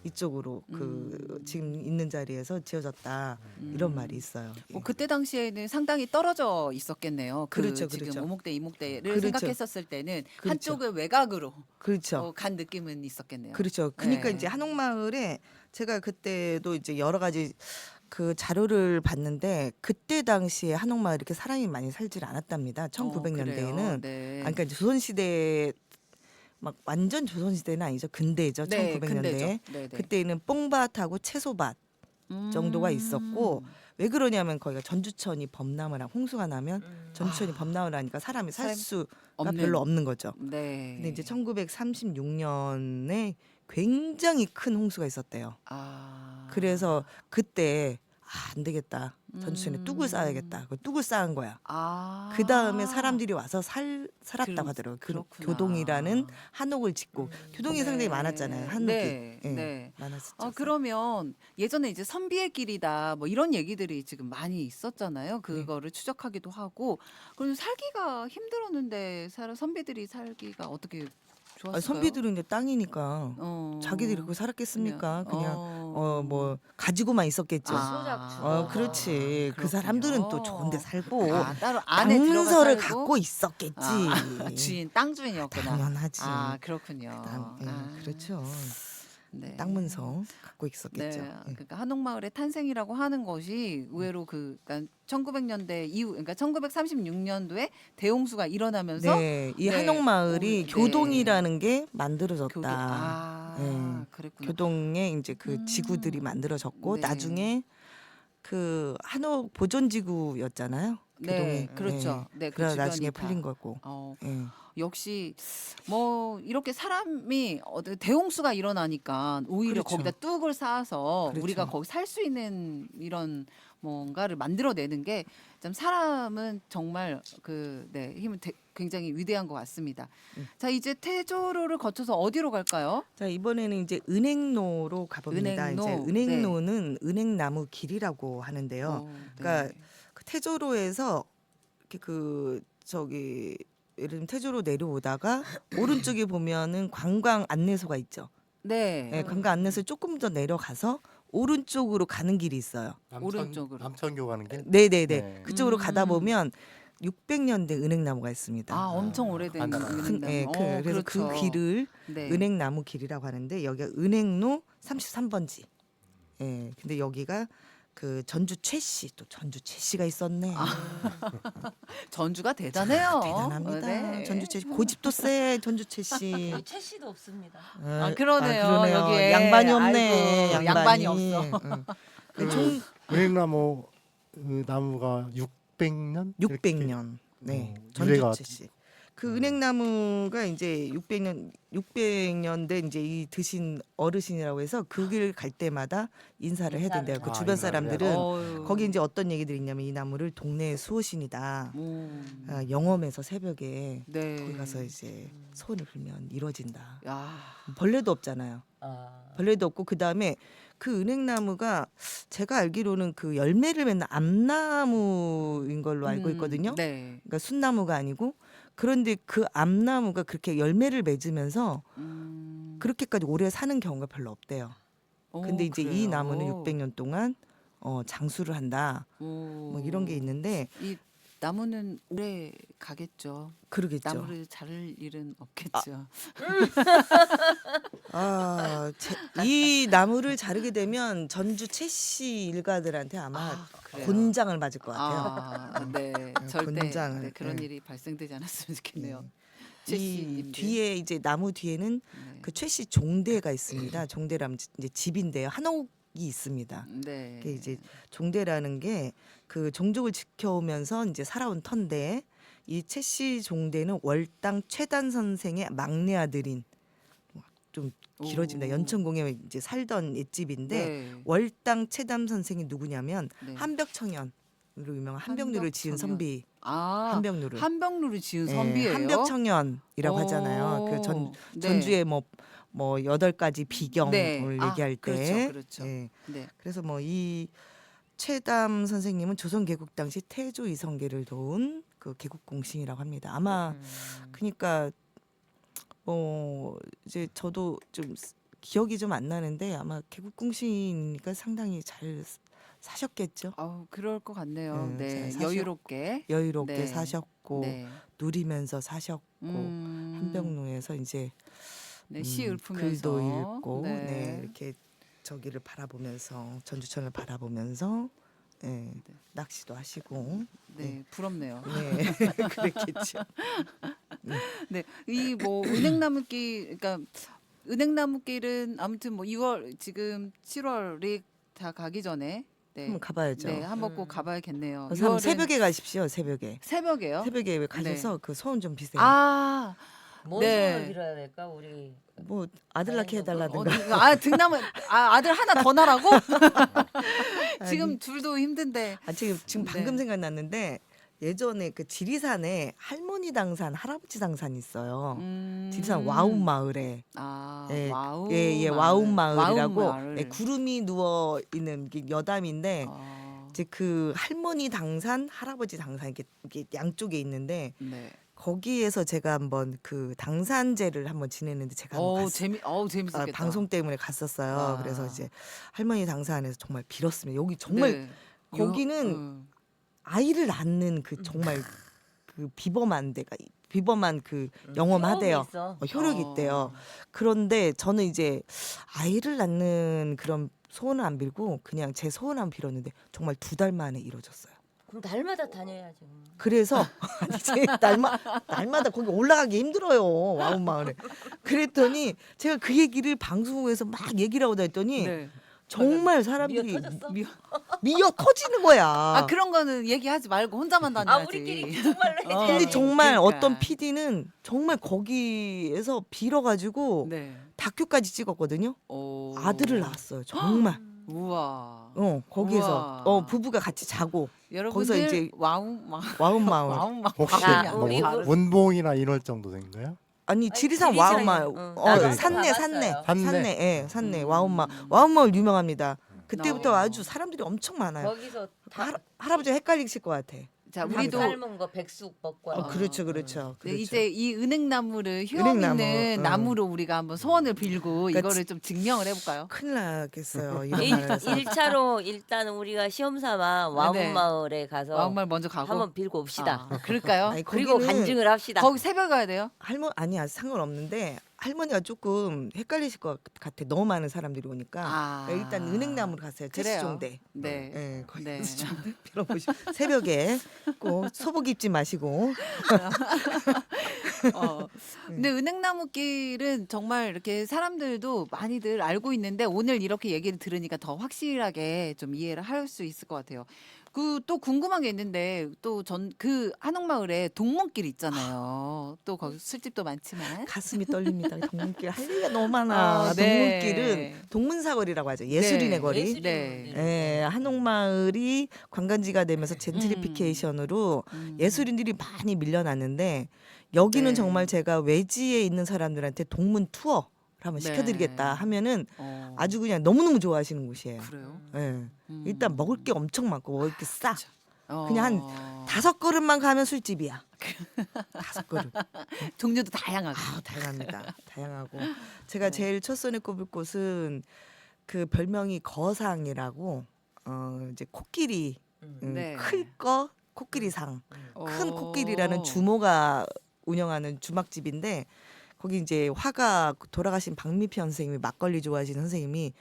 이쪽으로 음. 지금 있는 자리에서 지어졌다 이런 말이 있어요. 뭐 그때 당시에는 상당히 떨어져 있었겠네요. 그렇죠, 지금 그렇죠. 오목대 이목대를 그렇죠. 생각했었을 때는 그렇죠. 한쪽을 외곽으로 그렇죠. 간 느낌은 있었겠네요. 그렇죠. 그러니까 네. 이제 한옥마을에 제가 그때도 이제 여러 가지 그 자료를 봤는데 그때 당시에 한옥마을 이렇게 사람이 많이 살질 않았답니다. 1900년대에는. 네. 그러니까 이제 조선시대 막 완전 조선시대는 아니죠. 근대죠. 네, 1900년대에. 근대죠. 네. 그때는 뽕밭하고 채소밭 정도가 있었고 왜 그러냐면 거기가 전주천이 범람을 홍수가 나면 전주천이 범람을 하니까 사람이 살 사람 수가 없는. 별로 없는 거죠. 네. 근데 이제 1936년에 굉장히 큰 홍수가 있었대요. 그래서 그때 안 되겠다. 전주천에 뚝을 쌓아야겠다. 그 뚝을 쌓은 거야. 그 다음에 사람들이 와서 살았다고 하더라고요. 그렇구나. 교동이라는 한옥을 짓고 교동이 네. 상당히 많았잖아요. 한옥이 네. 예, 네. 많았었죠. 그러면 예전에 이제 선비의 길이다 뭐 이런 얘기들이 지금 많이 있었잖아요. 네. 그거를 추적하기도 하고. 그럼 살기가 힘들었는데 선비들이 살기가 어떻게 좋았을까요? 선비들은 이제 땅이니까 자기들이 그렇게 살았겠습니까? 그냥 뭐 가지고만 있었겠죠. 소작 주거. 그렇지. 그 그렇군요. 사람들은 또 좋은데 살고 따로 안에 들어가 땅문서를 살고? 갖고 있었겠지. 주인 땅 주인이었구나. 당연하지. 그렇군요. 그렇죠. 네. 땅문서 갖고 있었겠죠. 네, 예. 그러니까 한옥마을의 탄생이라고 하는 것이 의외로 그러니까 1900년대 이후, 그러니까 1936년도에 대홍수가 일어나면서 네, 이 네, 한옥마을이 네. 교동이라는 게 만들어졌다. 교동. 그랬구나. 교동에 이제 그 지구들이 만들어졌고 네. 나중에 그 한옥 보존지구였잖아요. 교동에. 네, 그렇죠. 네, 그 그래 주변이 나중에 다. 풀린 거고. 예. 역시 뭐 이렇게 사람이 대홍수가 일어나니까 오히려 그렇죠. 거기다 뚝을 쌓아서 그렇죠. 우리가 거기 살 수 있는 이런 뭔가를 만들어내는 게 참 사람은 정말 힘은 굉장히 위대한 것 같습니다. 자, 이제 태조로를 거쳐서 어디로 갈까요? 자 이번에는 이제 은행로로 가봅니다. 은행로. 이제 은행로는 은행나무 길이라고 하는데요. 그러니까 그 태조로에서 이렇게 그 저기 예를 들면 태조로 내려오다가 오른쪽에 보면은 관광 안내소가 있죠. 네. 네, 관광 안내소 조금 더 내려가서 오른쪽으로 가는 길이 있어요. 오른쪽으로. 남천교 가는 길. 네네네. 네. 그쪽으로 가다 보면 600년 된 은행나무가 있습니다. 엄청 오래된 은행나무. 네, 그래서 그렇죠. 그 길을 네. 은행나무 길이라고 하는데 여기가 은행로 33번지. 예. 근데 여기가 그 전주 최씨 또 전주 최씨가 있었네. 전주가 대단해요. 대단합니다. 네. 전주 최씨 고집도 세 전주 최씨. 채 씨도 없습니다. 그러네요. 여기에. 양반이 없네. 아이고, 양반이 없어. 총 은행나무 그 나무가 600년? 600년. 네. 유래가 전주 최씨. 그 은행나무가 이제 600년 된 이제 이 드신 어르신이라고 해서 그 길 갈 때마다 인사를 해야 된대요. 그 주변 인사를 사람들은 어휴. 거기 이제 어떤 얘기들이 있냐면 이 나무를 동네의 수호신이다. 영험에서 새벽에 네. 거기 가서 이제 소원을 빌면 이루어진다. 야. 벌레도 없잖아요. 벌레도 없고 그 다음에 그 은행나무가 제가 알기로는 그 열매를 맺는 암나무인 걸로 알고 있거든요. 네. 그러니까 순나무가 아니고 그런데 그 암나무가 그렇게 열매를 맺으면서 그렇게까지 오래 사는 경우가 별로 없대요. 근데 이제 이 나무는 600년 동안 장수를 한다. 뭐 이런 게 있는데 이 나무는 오래 가겠죠. 그러겠죠. 나무를 자를 일은 없겠죠. 이 나무를 자르게 되면 전주 최씨 일가들한테 아마 그래요? 곤장을 맞을 것 같아요. 네. 절대 곤장을, 그런 네. 일이 발생되지 않았으면 좋겠네요. 이 최씨님들. 뒤에 이제 나무 뒤에는 네. 그 최씨 종대가 있습니다. 종대라면 이제 집인데요. 한옥 있습니다. 네. 그게 이제 종대라는 게 그 종족을 지켜오면서 이제 살아온 터인데 이 최씨 종대는 월당 최단 선생의 막내 아들인 좀 길어진다. 오. 연천공에 이제 살던 옛집인데 네. 월당 최단 선생이 누구냐면 네. 한벽청년으로 유명한 한벽루를 지은 한벽청년. 선비 아, 한벽루를 한병루를 지은 예, 선비예요. 한벽청년이라고 오. 하잖아요. 그 네. 전주에 뭐 8가지 비경을 네. 아, 얘기할 때 그렇죠, 그렇죠. 예. 네. 그래서 뭐 이 최담 선생님은 조선 개국 당시 태조 이성계를 도운 그 개국공신이라고 합니다. 아마 그러니까 이제 저도 좀 기억이 좀 안 나는데 아마 개국공신이니까 상당히 잘 사셨겠죠. 그럴 것 같네요. 네, 네, 잘 여유롭게. 여유롭게 네. 사셨고 네. 누리면서 사셨고 음, 한병로에서 이제 네, 시 읊으면서 글도 읽고 네. 네, 이렇게 저기를 바라보면서 전주천을 바라보면서 네, 낚시도 하시고 네, 부럽네요. 네 그랬겠죠. 네, 이 뭐 은행나무길, 그러니까 은행나무길은 아무튼 뭐 2월 지금 7월이 다 가기 전에 네, 한번 가봐야죠. 네, 한번 꼭 가봐야겠네요. 그래서 한번 6월은 새벽에 가십시오. 새벽에 새벽에요? 새벽에 왜 가셔서 그 소원 좀 비세요. 아, 뭔 네. 소원을 빌어야 될까 우리? 뭐 아들 낳게 해달라든가. 등나무 아들 하나 더 나라고? 지금 둘도 힘든데. 지금 네. 방금 생각났는데 예전에 그 지리산에 할머니 당산, 할아버지 당산이 있어요. 지리산 와운 마을에 아, 예, 와우. 예, 와운 마을이라고 와운 마을. 예, 구름이 누워 있는 게 여담인데 아, 이제 그 할머니 당산, 할아버지 당산 이게 양쪽에 있는데 네. 거기에서 제가 한번 그 당산제를 한번 지냈는데 제가 한번 갔어요. 재밌었겠다. 방송 때문에 갔었어요. 와. 그래서 이제 할머니 당산에서 정말 빌었습니다. 여기 정말 네. 거기는 아이를 낳는 그 정말 그 비범한 데가 비범한 그 영험하대요. 효력이 있대요. 그런데 저는 이제 아이를 낳는 그런 소원을 안 빌고 그냥 제 소원 한 빌었는데 정말 2달 만에 이루어졌어요. 그럼 날마다 다녀야지. 그래서 아니 제 날마다 거기 올라가기 힘들어요. 와운마을에. 그랬더니 제가 그 얘기를 방송에서 막 얘기를 하고 했더니 네. 정말 사람들이 미어 터졌어? 미어 터지는 거야. 아, 그런 거는 얘기하지 말고 혼자만 다녀야지. 우리끼리 정말로 해줘야지. 근데 정말 그러니까. 어떤 PD는 정말 거기에서 빌어가지고 네. 다큐까지 찍었거든요. 오. 아들을 낳았어요. 정말. 우와. 거기에서 우와. 부부가 같이 자고 여러분들 거기서 이제 와운마을 혹시 아, 뭐 우리 원봉이나 인월정도 된가요? 아니 지리산 지리산에, 와운마을 나도 산내 가봤어요. 산내 와운마을 유명합니다. 그때부터 어. 아주 사람들이 엄청 많아요. 거기서 다 할아버지가 헷갈리실 것 같아. 자, 우리도 우리도 삶은 거 백숙 먹고 그렇죠. 네, 이제 이 은행나무를 효험 은행나무, 있는 나무로 우리가 한번 소원을 빌고 그러니까 이거를 좀 증명을 해볼까요? 큰일 나겠어요. 이런 말에서. 1차로 일단 우리가 시험 삼아 와운마을에 가서 와운마을 먼저 가고 한번 빌고 옵시다. 그럴까요? 아니, 그리고 거기는 간증을 합시다. 거기 새벽 가야 돼요? 아니야 상관없는데 할머니가 조금 헷갈리실 것 같아. 너무 많은 사람들이 오니까 일단 은행나무로 갔어요. 그래요. 제시종대. 네. 네, 거기 네. 좀 빌어보시고 새벽에 꼭 소복 입지 마시고. 근데 은행나무길은 정말 이렇게 사람들도 많이들 알고 있는데 오늘 이렇게 얘기를 들으니까 더 확실하게 좀 이해를 할 수 있을 것 같아요. 그 또 궁금한 게 있는데 또 그 한옥마을에 동문길 있잖아요. 또 거기 술집도 많지만 가슴이 떨립니다. 동문길 할 얘기가 너무 많아. 네. 동문길은 동문사거리라고 하죠. 예술인의 네. 거리. 예술인 네. 거리. 예, 한옥마을이 관광지가 되면서 젠트리피케이션으로 예술인들이 많이 밀려났는데 여기는 네. 정말 제가 외지에 있는 사람들한테 동문 투어를 한번 네. 시켜드리겠다 하면은 어, 아주 그냥 너무너무 좋아하시는 곳이에요. 그래요. 예. 일단 먹을 게 엄청 많고 먹을 게 싸. 어, 그냥 한 5그릇만 가면 술집이야. 5그릇. 종류도 다양하고. 다양합니다. 다양하고 제가 제일 첫손에 꼽을 곳은 그 별명이 거상이라고 이제 코끼리 네. 클 거 코끼리상 큰 어. 코끼리라는 주모가 운영하는 주막집인데 거기 이제 화가 돌아가신 박미편 선생님이 막걸리 좋아하시는 선생님이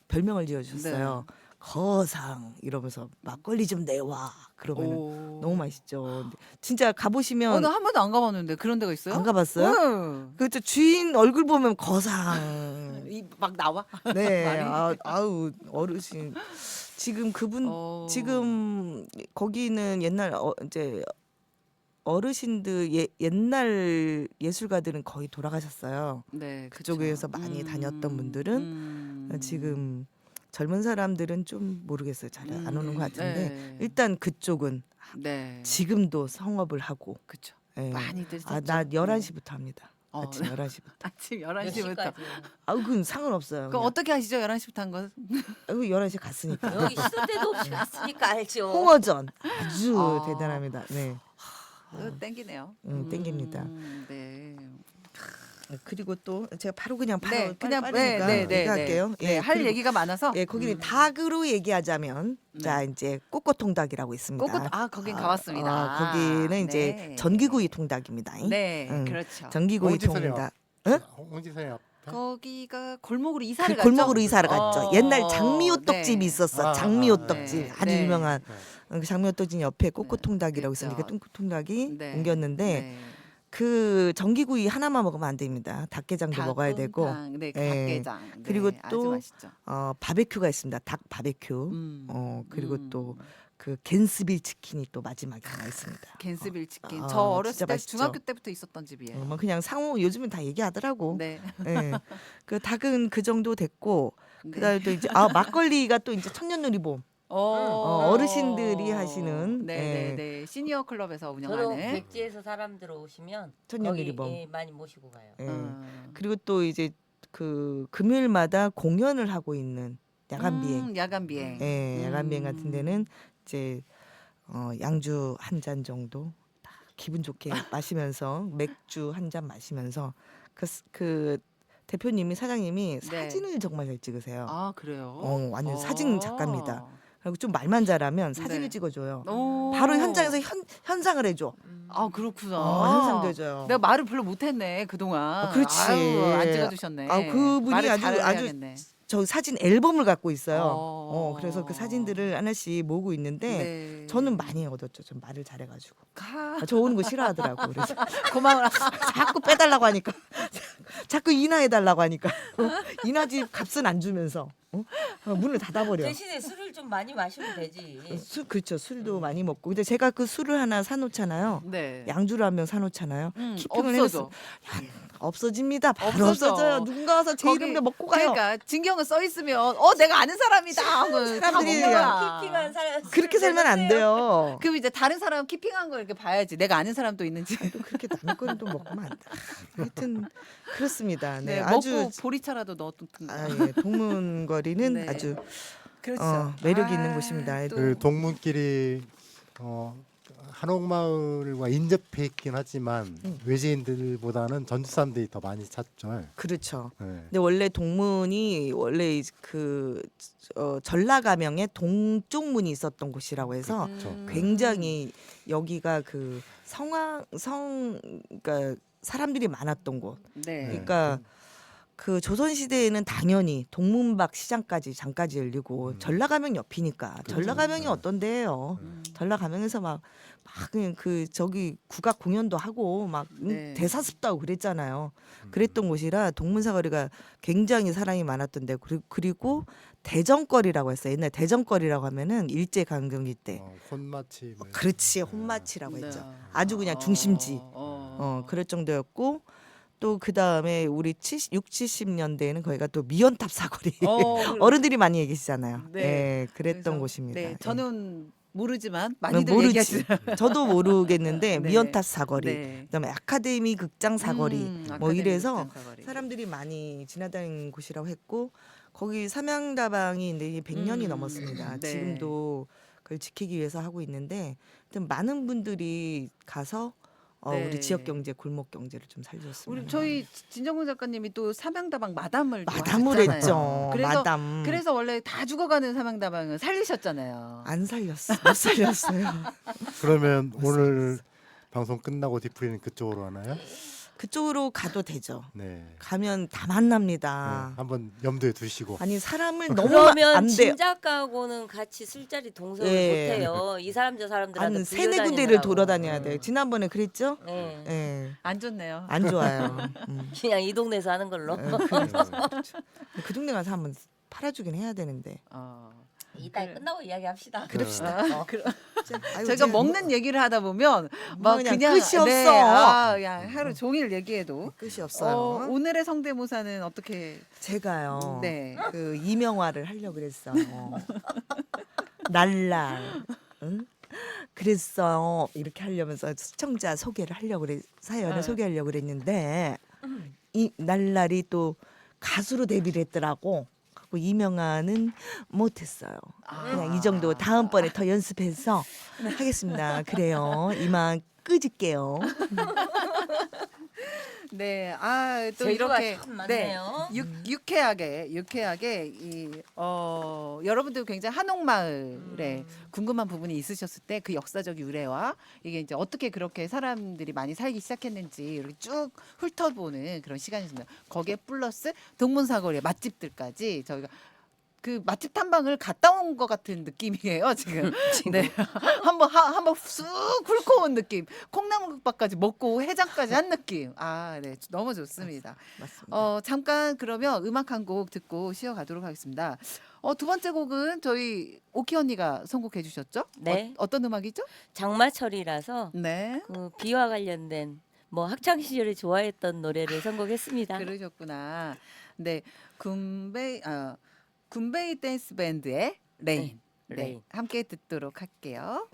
별명을 지어주셨어요. 거상 이러면서 막걸리 좀 내와 그러면은 오. 너무 맛있죠. 근데 진짜 가보시면 나 한 번도 안 가봤는데 그런 데가 있어요? 안 가봤어요? 응. 그렇죠. 주인 얼굴 보면 거상. 막 나와? 네. 말이? 아우 어르신. 지금 그분 지금 거기는 옛날 이제 어르신들 옛날 예술가들은 거의 돌아가셨어요. 네, 그쪽에서 많이 다녔던 분들은 지금 젊은 사람들은 좀 모르겠어요. 잘 안 오는 것 같은데 네. 일단 그쪽은 네. 지금도 성업을 하고 그쵸. 예. 많이들 아, 썼죠. 나 11시부터 합니다. 어. 아침 11시부터. 아침 몇 11시부터. 시까지? 아우 그건 상관없어요. 그럼 그냥. 어떻게 하시죠? 11시부터 한 건? 아이고 11시 갔으니까. 여기 시도 때도 없이 갔으니까 알죠. 홍어전 아주 아. 대단합니다. 네. 땡기네요. 땡깁니다. 네. 그리고 또 제가 바로 그냥 바로 네, 그냥 빠르니까 얘기할게요. 네, 할 그리고 얘기가 많아서. 예, 거기는 닭으로 얘기하자면 네. 자 이제 꼬꼬통닭이라고 있습니다. 거긴 가봤습니다. 거기는 이제 네. 전기구이 통닭입니다. 네, 그렇죠. 전기구이 홍지선이 통닭. 홍지선이 앞에 거기가 골목으로 이사를 그 갔죠. 골목으로 이사를 갔죠. 옛날 장미호떡집이 네. 있었어. 아, 장미호떡집 네. 아주 네. 유명한 네. 그 장미호떡집 옆에 꼬꼬통닭이라고 그렇죠. 있으니까 꼬꼬통닭이 네. 옮겼는데 네. 그 전기구이 하나만 먹으면 안 됩니다. 닭게장도 먹어야 되고 닭곰탕, 네, 예. 닭게장. 네, 그리고 아주 또 맛있죠. 바베큐가 있습니다. 닭 바베큐. 그리고 또 그 겐스빌 치킨이 또 마지막에 하나 있습니다. 겐스빌 치킨. 아, 저 어렸을 진짜 때 맛있죠. 중학교 때부터 있었던 집이에요. 뭐 그냥 상호 요즘은 다 얘기하더라고. 네. 예. 그 닭은 그 정도 됐고 네. 그다음에 또 이제 막걸리가 또 이제 청년누리봄 어르신들이 하시는 네네네 시니어 클럽에서 저도 운영하는. 백지에서 사람들 오시면 천년누리봄. 거기 많이 모시고 가요. 예. 음. 그리고 또 이제 그 금요일마다 공연을 하고 있는 야간 비행. 야간 비행. 예, 야간 비행 같은 데는 이제 양주 한 잔 정도 딱 기분 좋게 마시면서 맥주 한 잔 마시면서 그 대표님이 사장님이 네. 사진을 정말 잘 찍으세요. 아 그래요? 완전 사진 작가입니다. 그리고 좀 말만 잘하면 사진을 네. 찍어줘요. 오. 바로 현장에서 현상을 해줘. 아 그렇구나. 현상도 해줘요. 내가 말을 별로 못했네 그동안. 그렇지. 아유, 안 찍어주셨네. 그분이 말을 아주 잘해야겠네. 저 사진 앨범을 갖고 있어요. 어. 그래서 그 사진들을 하나씩 모으고 있는데 네. 저는 많이 얻었죠. 전 말을 잘해가지고. 가. 저 오는 거 싫어하더라고. 그래서 고마워라. 자꾸 빼달라고 하니까, 자꾸 인하해달라고 하니까 인하집 값은 안 주면서 문을 닫아버려. 대신에 술을 좀 많이 마시면 되지. 그렇죠. 술도 많이 먹고. 근데 제가 그 술을 하나 사놓잖아요. 네. 양주를 한 병 사놓잖아요. 키핑을 없어져. 없어집니다. 바로 없어져. 없어져요. 누군가 와서 제 거기- 이름도 먹고 가요. 그러니까 진경은 써 있으면 내가 아는 사람이다 하고 사람들이 다 먹는 거야. 키핑한 사람 그렇게 살면 안 돼요. 그럼 이제 다른 사람 키핑한 거 이렇게 봐야지. 내가 아는 사람도 있는지. 또 그렇게 남의 거는 또 먹으면 안 돼. 하여튼 그렇습니다. 네, 네, 아주 먹고 보리차라도 넣었던 거. 동문거리는 네. 아주 그렇죠. 매력이 있는 곳입니다. 또 그 동문길이 한옥마을과 인접해 있긴 하지만 외지인들보다는 전주 사람들이 더 많이 찾죠. 그렇죠. 네. 근데 원래 동문이 원래 그 전라가명에 동쪽문이 있었던 곳이라고 해서 그렇죠. 굉장히 여기가 그 그러니까 사람들이 많았던 곳. 네. 그러니까 그 조선 시대에는 당연히 동문박 시장까지 장까지 열리고 전라가명 옆이니까 전라가명이 네. 어떤데요? 전라가명에서 막 그냥 그 저기 국악 공연도 하고 막 네. 대사습도 하고 그랬잖아요. 그랬던 곳이라 동문사거리가 굉장히 사람이 많았던데 그리고 대전거리라고 했어요. 옛날 대전거리라고 하면은 일제 강점기 때 혼마치. 뭐 그렇지 혼마치라고 네. 했죠. 아주 그냥 중심지. 그럴 정도였고 또 그 다음에 우리 60, 70년대에는 거기가 또 미연탑 사거리 어른들이 많이 얘기하시잖아요. 네. 네, 그랬던 그래서, 곳입니다. 네, 예. 저는 모르지만 많이들 모르지. 얘기하시죠. 저도 모르겠는데 네. 미연탑 사거리, 네. 그다음에 아카데미 극장 사거리, 뭐 아카데미 이래서 극장 사거리. 사람들이 많이 지나다니는 곳이라고 했고 거기 삼양다방이 이제 이게 100년이 넘었습니다. 네. 지금도 그걸 지키기 위해서 하고 있는데 하여튼 많은 분들이 가서 네. 우리 지역 경제, 골목 경제를 좀 살렸습니다. 우리 저희 진정훈 작가님이 또 삼양다방 마담을 또 마담을 하셨잖아요. 했죠. 그래서 마담. 그래서 원래 다 죽어가는 삼양다방을 살리셨잖아요. 안 살렸어. 못 살렸어요. 그러면 오늘 방송 끝나고 디프리는 그쪽으로 하나요? 그쪽으로 가도 되죠. 네. 가면 다 만납니다. 네, 한번 염두에 두시고. 아니 사람을 너무 그러면 안 돼요. 진작가하고는 같이 술자리 동석을 예. 못해요. 이 사람 저 사람들한테 한 세네 군데를 불려다니느라고. 돌아다녀야 돼요. 지난번에 그랬죠? 예. 예. 안 좋네요. 안 좋아요. 그냥 이 동네에서 하는 걸로. 그 동네 가서 한번 팔아주긴 해야 되는데. 이따 끝나고 이야기합시다. 그럽시다. 아이고, 제가 제가 먹는 얘기를 하다 보면 막 그냥 그냥 끝이 없어. 그냥 하루 종일 얘기해도 끝이 없어요. 오늘의 성대모사는 어떻게? 제가요. 네. 그 이명화를 하려고 그랬어요. 날날. 응? 그랬어요. 이렇게 하려면서 시청자 소개를 하려고 그래 사연을 소개하려고 그랬는데 이 날날이 또 가수로 데뷔를 했더라고. 갖고 이명화는 못했어요. 그냥 이 정도 다음번에 더 연습해서 하겠습니다. 그래요. 이만 끄질게요. 네. 또 재주가 이렇게 참 많네요. 유쾌하게 여러분들 굉장히 한옥마을에 궁금한 부분이 있으셨을 때 그 역사적 유래와 이게 이제 어떻게 그렇게 사람들이 많이 살기 시작했는지 이렇게 쭉 훑어보는 그런 시간이었습니다. 거기에 플러스 동문사거리의 맛집들까지 저희가 그 맛집 탐방을 갔다 온 것 같은 느낌이에요 지금. 네, 한번 쑥 훑고 온 느낌. 콩나물국밥까지 먹고 해장까지 한 느낌. 네, 너무 좋습니다. 맞습니다. 잠깐 그러면 음악 한 곡 듣고 쉬어가도록 하겠습니다. 두 번째 곡은 저희 오키 언니가 선곡해 주셨죠? 네. 어떤 음악이죠? 장마철이라서 네. 그 비와 관련된 뭐 학창 시절에 좋아했던 노래를 선곡했습니다. 그러셨구나. 네, 군베이 댄스 밴드의 레인. 네, 네, 레인. 함께 듣도록 할게요.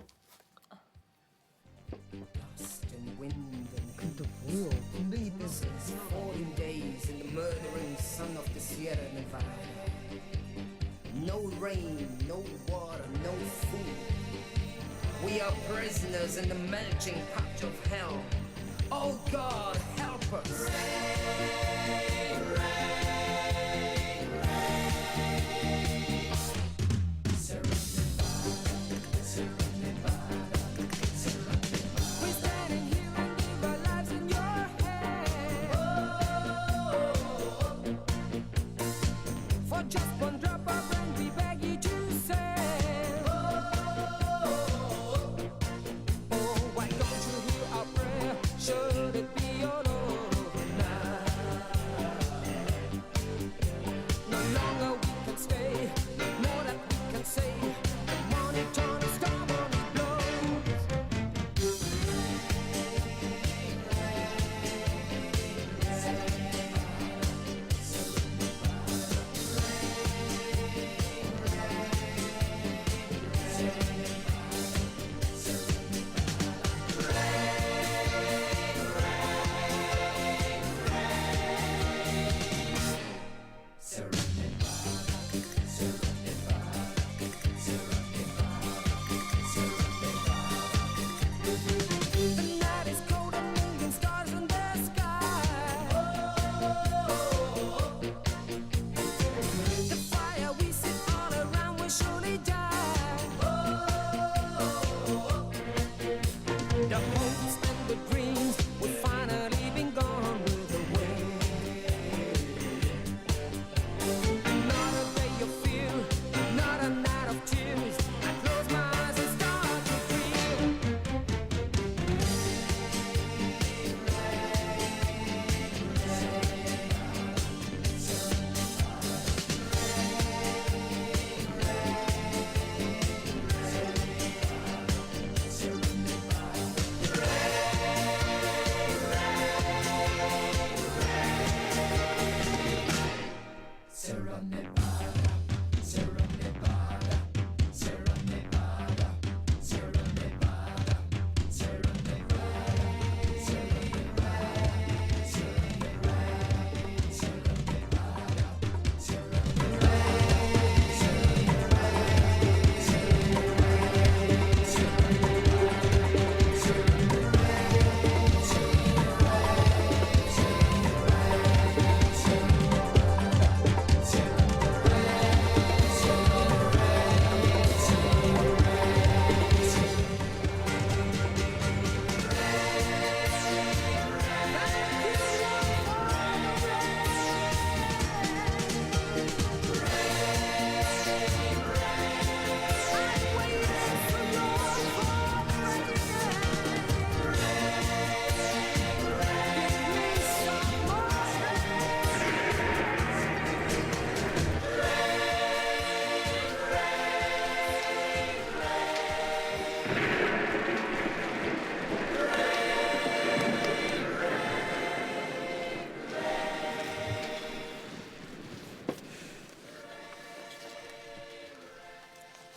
근데 뭐요? 군뱅이 댄스. 14 days in the murdering sun of the Sierra Nevada. No rain, no water, no food. We are prisoners in the melting pot of hell. Oh God, help us. We're standing here and leave our lives in your hands. For just one drop of rain, we beg you to send. Oh, why don't you hear our prayer? Should it be all over now? No longer we can stay, no more that we can say. The morning dawn is storm on its blows.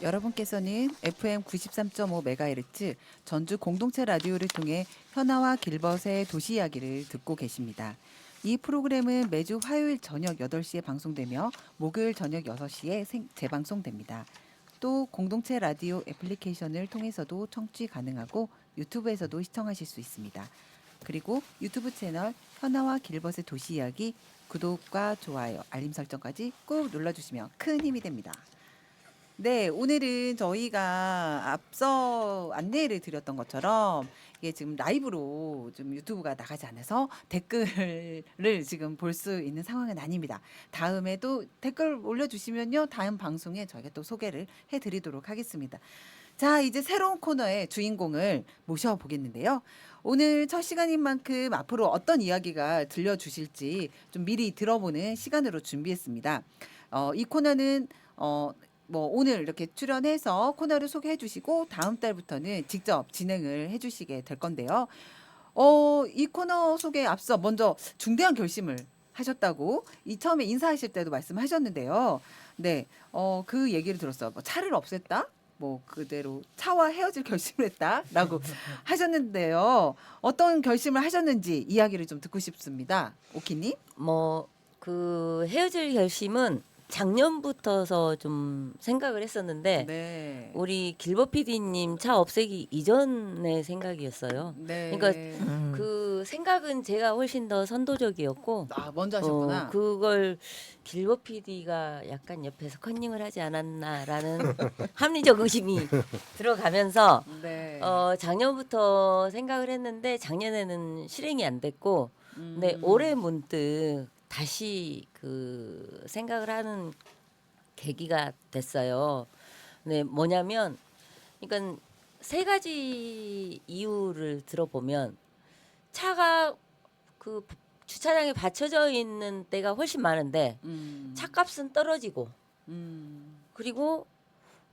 여러분께서는 FM 93.5MHz 전주 공동체 라디오를 통해 현아와 길벗의 도시 이야기를 듣고 계십니다. 이 프로그램은 매주 화요일 저녁 8시에 방송되며 목요일 저녁 6시에 재방송됩니다. 또 공동체 라디오 애플리케이션을 통해서도 청취 가능하고 유튜브에서도 시청하실 수 있습니다. 그리고 유튜브 채널 현아와 길벗의 도시 이야기 구독과 좋아요, 알림 설정까지 꾹 눌러주시면 큰 힘이 됩니다. 네, 오늘은 저희가 앞서 안내를 드렸던 것처럼 이게 지금 라이브로 좀 유튜브가 나가지 않아서 댓글을 지금 볼 수 있는 상황은 아닙니다. 다음에도 댓글 올려주시면요, 다음 방송에 저희가 또 소개를 해드리도록 하겠습니다. 자, 이제 새로운 코너의 주인공을 모셔보겠는데요. 오늘 첫 시간인 만큼 앞으로 어떤 이야기가 들려주실지 좀 미리 들어보는 시간으로 준비했습니다. 이 코너는 뭐 오늘 이렇게 출연해서 코너를 소개해 주시고 다음 달부터는 직접 진행을 해 주시게 될 건데요. 이 코너 소개에 앞서 먼저 중대한 결심을 하셨다고 처음에 인사하실 때도 말씀하셨는데요. 네, 그 얘기를 들었어요. 뭐 차를 없앴다? 뭐 그대로 차와 헤어질 결심을 했다라고 하셨는데요. 어떤 결심을 하셨는지 이야기를 좀 듣고 싶습니다. 오키님? 뭐 그 헤어질 결심은 작년부터서 좀 생각을 했었는데 네. 우리 길버 PD님 차 없애기 이전의 생각이었어요. 네. 그러니까 음. 그 생각은 제가 훨씬 더 선도적이었고 먼저 하셨구나. 그걸 길버 PD가 약간 옆에서 컨닝을 하지 않았나라는 합리적 의심이 들어가면서 네. 작년부터 생각을 했는데 작년에는 실행이 안 됐고 근데 올해 문득 다시 그 생각을 하는 계기가 됐어요. 네, 뭐냐면 그러니까 세 가지 이유를 들어보면 차가 그 주차장에 받쳐져 있는 때가 훨씬 많은데 차값은 떨어지고 그리고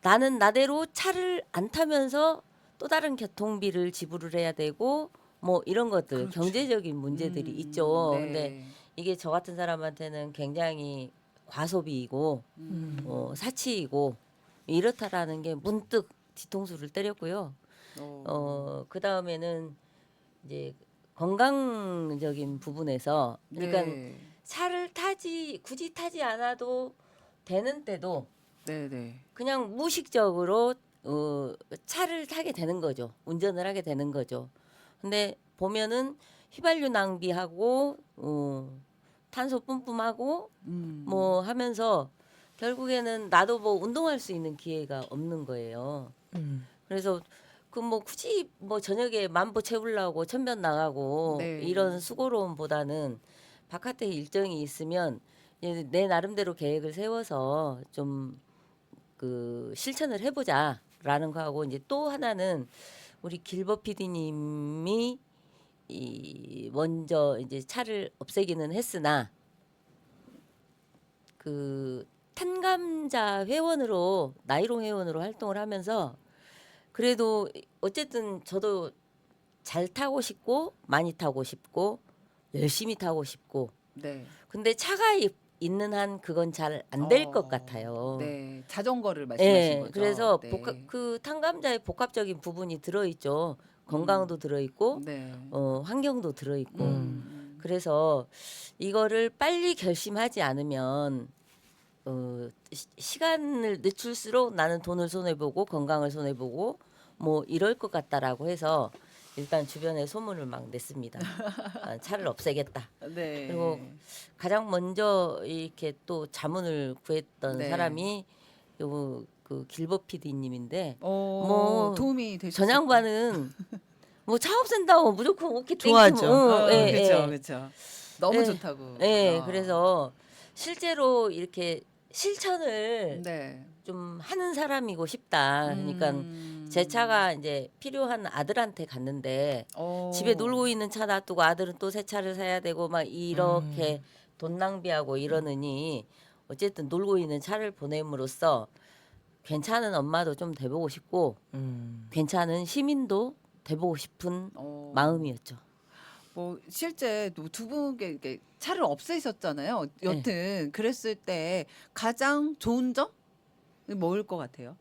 나는 나대로 차를 안 타면서 또 다른 교통비를 지불을 해야 되고 뭐 이런 것들 그렇죠. 경제적인 문제들이 있죠. 네. 근데 이게 저 같은 사람한테는 굉장히 과소비이고 사치이고 이렇다라는 게 문득 뒤통수를 때렸고요. 그 다음에는 이제 건강적인 부분에서 그러니까 네. 차를 굳이 타지 않아도 되는 때도 네. 그냥 무의식적으로 차를 타게 되는 거죠. 운전을 하게 되는 거죠. 근데 보면은 휘발유 낭비하고 탄소 뿜뿜하고 뭐 하면서 결국에는 나도 뭐 운동할 수 있는 기회가 없는 거예요. 그래서 그 뭐 굳이 뭐 저녁에 만보 채우려고 천변 나가고 네. 이런 수고로움보다는 바깥에 일정이 있으면 이제 내 나름대로 계획을 세워서 좀 그 실천을 해보자라는 거하고 이제 또 하나는 우리 길버 PD님이 먼저 이제 차를 없애기는 했으나 그 탄감자 회원으로 나이롱 회원으로 활동을 하면서 그래도 어쨌든 저도 잘 타고 싶고 많이 타고 싶고 열심히 타고 싶고 네. 근데 차가 있는 한 그건 잘 안 될 것 같아요. 네. 자전거를 말씀하신 예, 거죠. 그래서 네. 그 탄감자의 복합적인 부분이 들어있죠. 건강도 들어있고 네. 환경도 들어있고 그래서 그래서 이거를 빨리 결심하지 않으면 시간을 늦출수록 나는 돈을 손해보고 건강을 손해보고 뭐 이럴 것 같다라고 해서 일단 주변에 소문을 막 냈습니다. 차를 없애겠다. 네. 그리고 가장 먼저 이렇게 또 자문을 구했던 네. 사람이 그 길버 PD님인데 뭐 뭐 도움이 되셨어요. 전 양반은 뭐 차 없앤다고 무조건 오케이 좋아하죠. 그렇죠. 그렇죠. 너무 예. 좋다고. 예, 그래서 실제로 이렇게 실천을 네. 좀 하는 사람이고 싶다. 그러니까 제 차가 이제 필요한 아들한테 갔는데 집에 놀고 있는 차 놔두고 아들은 또 새 차를 사야 되고 막 이렇게 돈 낭비하고 이러느니 어쨌든 놀고 있는 차를 보냄으로써 괜찮은 엄마도 좀 돼보고 싶고 괜찮은 시민도 돼보고 싶은 마음이었죠. 뭐 실제 두 분께 이렇게 차를 없애셨잖아요. 여튼 그랬을 때 가장 좋은 점 뭐일 것 같아요?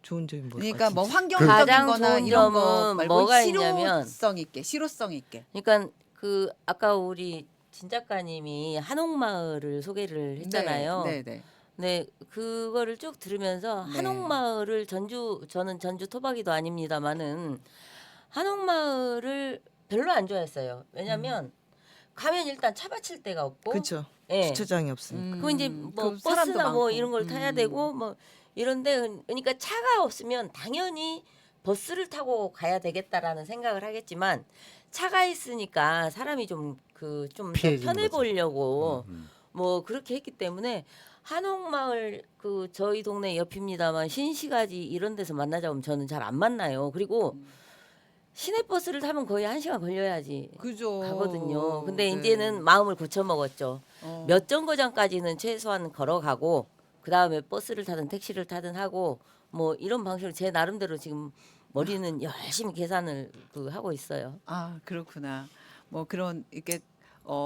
좋은 점이 뭘까? 그러니까 뭐 진짜? 환경적인 가장 거나 좋은 이런 거 점은 말고 뭐가 있냐면 실효성 있게. 그러니까 그 아까 우리 진 작가님이 한옥마을을 소개를 했잖아요. 네, 네. 네, 그거를 쭉 들으면서 네. 한옥마을을 저는 전주 토박이도 아닙니다만은 한옥마을을 별로 안 좋아했어요. 왜냐면 가면 일단 차 받칠 데가 없고, 그렇죠. 예. 주차장이 없으니까. 그 이제 뭐 그 사람도 버스나 뭐 많고. 이런 걸 타야 되고 뭐 이런데 그러니까 차가 없으면 당연히 버스를 타고 가야 되겠다라는 생각을 하겠지만 차가 있으니까 사람이 좀 좀 피해지는 편해 거죠. 보려고 뭐 그렇게 했기 때문에 한옥마을 그 저희 동네 옆입니다만 신시가지 이런 데서 만나자 하면 저는 잘 안 만나요. 그리고 시내버스를 타면 거의 1시간 걸려야지 그죠. 가거든요. 근데 네. 이제는 마음을 고쳐 먹었죠. 어. 몇 정거장까지는 최소한 걸어가고 그 다음에 버스를 타든 택시를 타든 하고 뭐 이런 방식으로 제 나름대로 지금 머리는 열심히 계산을 하고 있어요. 아 그렇구나. 뭐 그런 이렇게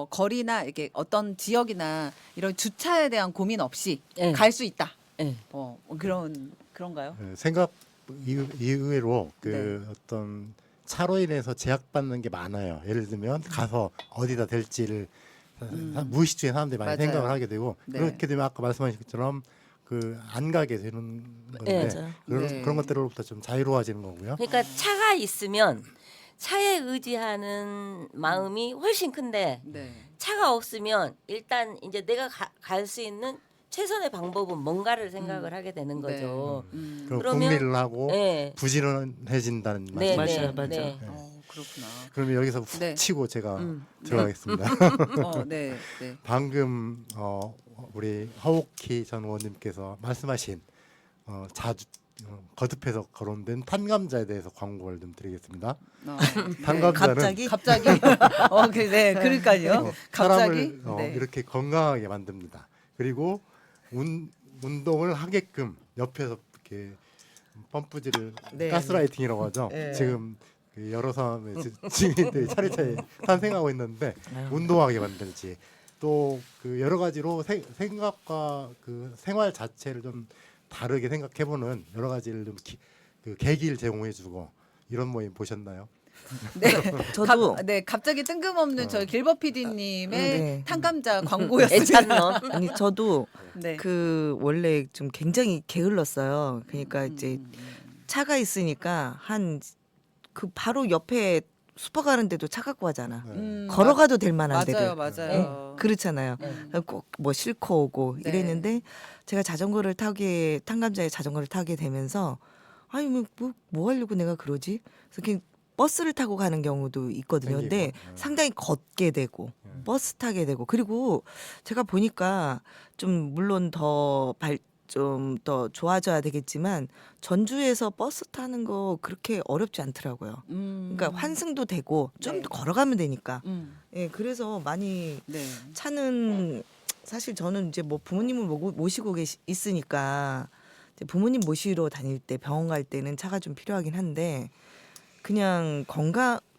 거리나 이렇게 어떤 지역이나 이런 주차에 대한 고민 없이 네. 갈 수 있다. 네. 그런가요? 생각 이외로 그 네. 어떤 차로 인해서 제약받는 게 많아요. 예를 들면 가서 어디다 댈지를 무의식 중에 사람들이 많이 맞아요. 생각을 하게 되고 네. 그렇게 되면 아까 말씀하신 것처럼 그 안 가게 되는 건데 맞아요. 그런, 네. 그런 것들로부터 좀 자유로워지는 거고요. 그러니까 차가 있으면 차에 의지하는 마음이 훨씬 큰데 네. 차가 없으면 일단 이제 내가 갈 수 있는 최선의 방법은 뭔가를 생각을 하게 되는 네. 거죠. 그럼 그러면- 궁리를 하고 네. 부지런해진다는 네, 말씀이죠. 맞아요, 맞아요. 네. 그렇구나. 그러면 여기서 훅 네. 치고 제가 음. 들어가겠습니다. 네, 네. 방금 우리 허옥희 전 의원님께서 말씀하신 자주 거듭해서 거론된 탄감자에 대해서 광고를 좀 드리겠습니다. 탄감자는 갑자기 갑자기 네, 그러니까요. 갑자기 사람을 네. 이렇게 건강하게 만듭니다. 그리고 운동을 하게끔 옆에서 이렇게 펌프질을 네. 가스라이팅이라고 하죠. 네. 지금 그 여러 사람의 증인들이 차례차례 탄생하고 있는데 운동하게 만들지 또 그 여러 가지로 생각과 그 생활 자체를 좀 다르게 생각해보는 여러 가지를 좀 그 계기를 제공해주고 이런 모임 보셨나요? 네. 저도 갑자기 뜬금없는 저희 길버 PD님의 네. 탄감자 광고였습니다. 애찬놈. 아니 저도 네. 그 원래 좀 굉장히 게을렀어요. 그러니까 이제 차가 있으니까 한 그 바로 옆에 슈퍼 가는데도 차 갖고 가잖아. 걸어가도 될 만한 데를. 맞아요. 그렇잖아요. 네. 꼭 뭐 싣고 오고 네. 이랬는데 제가 탄감자에 자전거를 타게 되면서 아니 뭐 하려고 내가 그러지? 그래서 그냥 버스를 타고 가는 경우도 있거든요. 근데 생기고. 상당히 걷게 되고 버스 타게 되고 그리고 제가 보니까 좀 물론 좀 더 좋아져야 되겠지만 전주에서 버스 타는 거 그렇게 어렵지 않더라고요. 그러니까 환승도 되고 좀 네. 더 걸어가면 되니까. 음. 예, 그래서 많이 네. 차는 사실 저는 이제 뭐 부모님을 모시고 있으니까 이제 부모님 모시러 다닐 때 병원 갈 때는 차가 좀 필요하긴 한데 그냥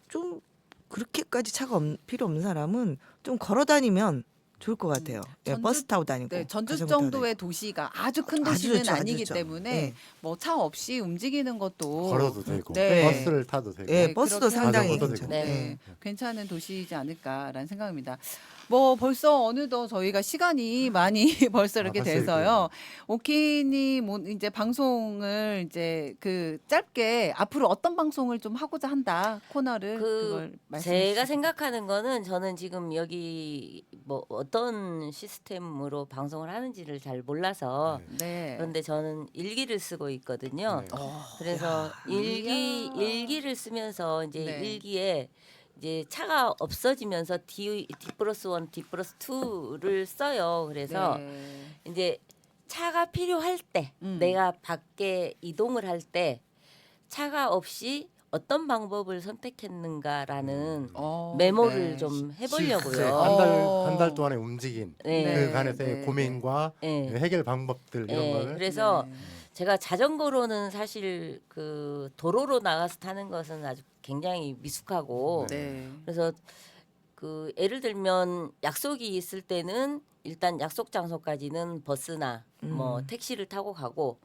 좀 그렇게까지 차가 필요 없는 사람은 좀 걸어 다니면 좋을 것 같아요. 예, 전주- 버스 타고 다니고. 네, 전주 자전거 타고 정도의 도시가 아주 큰 아주 도시는 좋죠, 아주 아니기 좋죠. 때문에 네. 뭐 차 없이 움직이는 것도 걸어도 되고 네. 버스를 타도 되고 예, 네, 버스도 그렇게 상당히 자전거도 괜찮아요. 되고. 네, 괜찮은 도시이지 않을까라는 생각입니다. 뭐 벌써 어느덧 저희가 시간이 많이 벌써 이렇게 벌써 돼서요. 오키님 이제 방송을 이제 그 짧게 앞으로 어떤 방송을 좀 하고자 한다 코너를 그걸 말씀해 제가 주시죠. 생각하는 거는 저는 지금 여기 뭐 어떤 시스템으로 방송을 하는지를 잘 몰라서 네. 그런데 저는 일기를 쓰고 있거든요. 네. 그래서 일기를 쓰면서 이제 네. 일기에 이제 차가 없어지면서 D+1, D+2를 써요. 그래서 네. 이제 차가 필요할 때 내가 밖에 이동을 할 때 차가 없이 어떤 방법을 선택했는가라는 메모를 네. 좀 네, 해보려고요. 한 달 동안에 움직인 네. 그간에서의 네. 고민과 네. 해결 방법들 이런 네, 거를 그래서 네. 제가 자전거로는 사실 그 도로로 나가서 타는 것은 아주 굉장히 미숙하고 네. 그래서 그 예를 들면 약속이 있을 때는 일단 약속 장소까지는 버스나 뭐 택시를 타고 가고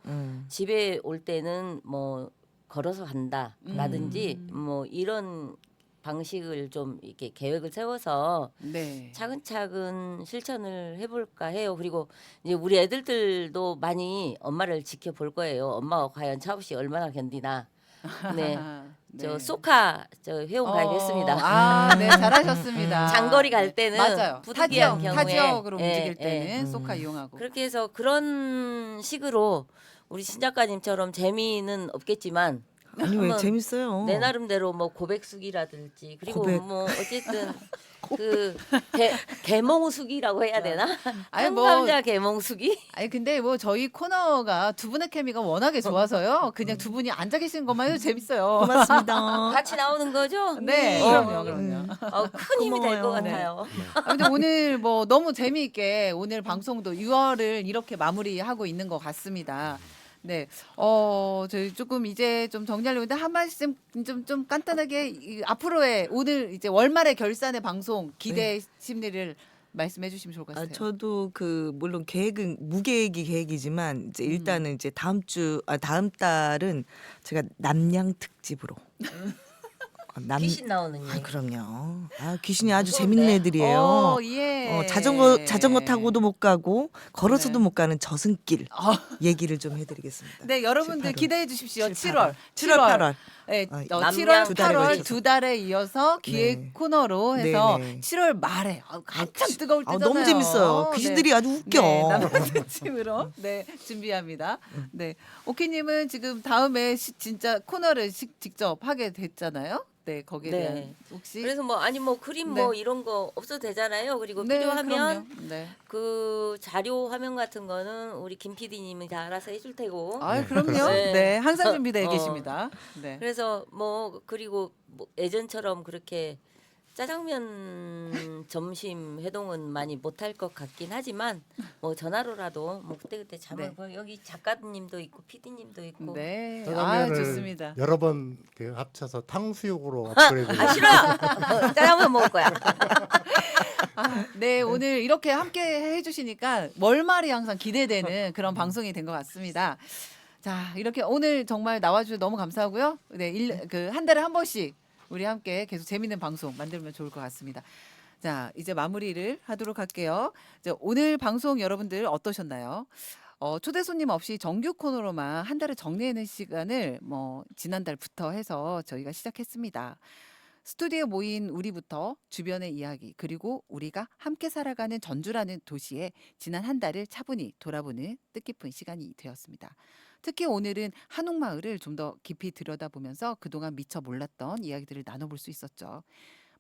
집에 올 때는 뭐 걸어서 간다라든지 뭐 이런 방식을 좀 이렇게 계획을 세워서 네. 차근차근 실천을 해볼까 해요. 그리고 이제 우리 애들도 많이 엄마를 지켜볼 거예요. 엄마가 과연 차 없이 얼마나 견디나. 네. 저 소카 저 회원 가입했습니다. 아, 네, 잘하셨습니다. 장거리 갈 네, 때는 맞아요. 부득이한 경우에 타 지역으로 예, 움직일 예. 때는 소카 이용하고. 그렇게 해서 그런 식으로 우리 신 작가님처럼 재미는 없겠지만 아니 왜 한번 재밌어요. 내 나름대로 뭐 고백숙이라든지 그리고 고백. 뭐 어쨌든 그 개몽숙이라고 해야 되나? 아니, 뭐- 상남자 개몽숙이? 아니 근데 뭐 저희 코너가 두 분의 케미가 워낙에 좋아서요. 그냥 두 분이 앉아 계시는 것만 해도 재밌어요. 고맙습니다. 같이 나오는 거죠? 네, 어. 그럼요. 큰 힘이 될 것 고마워요. 같아요. 아, 근데 오늘 뭐 너무 재미있게 오늘 방송도 6월을 이렇게 마무리하고 있는 것 같습니다. 네, 저희 조금 이제 좀 정리하려고 했는데 한 말씀 좀 간단하게 앞으로의 오늘 이제 월말의 결산의 방송 기대 심리를 말씀해 주시면 좋을 것 같아요. 저도 그 물론 계획은 무계획이 계획이지만 이제 일단은 이제 다음 달은 제가 남양 특집으로 귀신 나오는 아, 얘기. 그럼요. 아, 귀신이 아주 무서운데? 재밌는 애들이에요. 예. 자전거 타고도 못 가고 걸어서도 네. 못 가는 저승길 얘기를 좀 해드리겠습니다. 네, 여러분들 7, 8월. 기대해 주십시오. 7, 7월, 7월, 8월. 네, 아, 7월, 두 달에 8월 걸쳐서. 두 달에 이어서 기획 네. 코너로 해서 네, 네. 7월 말에 한참 뜨거울 때잖아요. 너무 재밌어요. 귀신들이 아주 웃겨. 네, 남자팀으로 네 준비합니다. 네, 오키님은 지금 다음에 진짜 코너를 직접 하게 됐잖아요. 네, 거기에 네. 대한 혹시 그래서 뭐 아니 뭐 그림 네. 뭐 이런 거 없어도 되잖아요. 그리고 네, 필요하면 그럼요. 네. 그 자료 화면 같은 거는 우리 김 PD님이 다 알아서 해줄 테고. 아, 그럼요. 네. 네, 항상 준비되어 어. 계십니다. 네. 그래서 뭐 그리고 뭐 예전처럼 그렇게 짜장면 점심 회동은 많이 못할 것 같긴 하지만 뭐 전화로라도 뭐 그때그때 잠을 네. 뭐 여기 작가님도 있고 PD님도 있고. 네, 아 짜장면을 좋습니다. 여러 번 합쳐서 탕수육으로 업그레이드. 아 싫어요. 짜장면 먹을 거야. 네, 오늘 이렇게 함께 해주시니까 월말이 항상 기대되는 그런 방송이 된 것 같습니다. 자, 이렇게 오늘 정말 나와주셔서 너무 감사하고요. 네, 한 달에 한 번씩 우리 함께 계속 재밌는 방송 만들면 좋을 것 같습니다. 자, 이제 마무리를 하도록 할게요. 이제 오늘 방송 여러분들 어떠셨나요? 초대 손님 없이 정규 코너로만 한 달을 정리하는 시간을 뭐 지난달부터 해서 저희가 시작했습니다. 스튜디오에 모인 우리부터 주변의 이야기 그리고 우리가 함께 살아가는 전주라는 도시에 지난 한 달을 차분히 돌아보는 뜻깊은 시간이 되었습니다. 특히 오늘은 한옥마을을 좀 더 깊이 들여다보면서 그동안 미처 몰랐던 이야기들을 나눠볼 수 있었죠.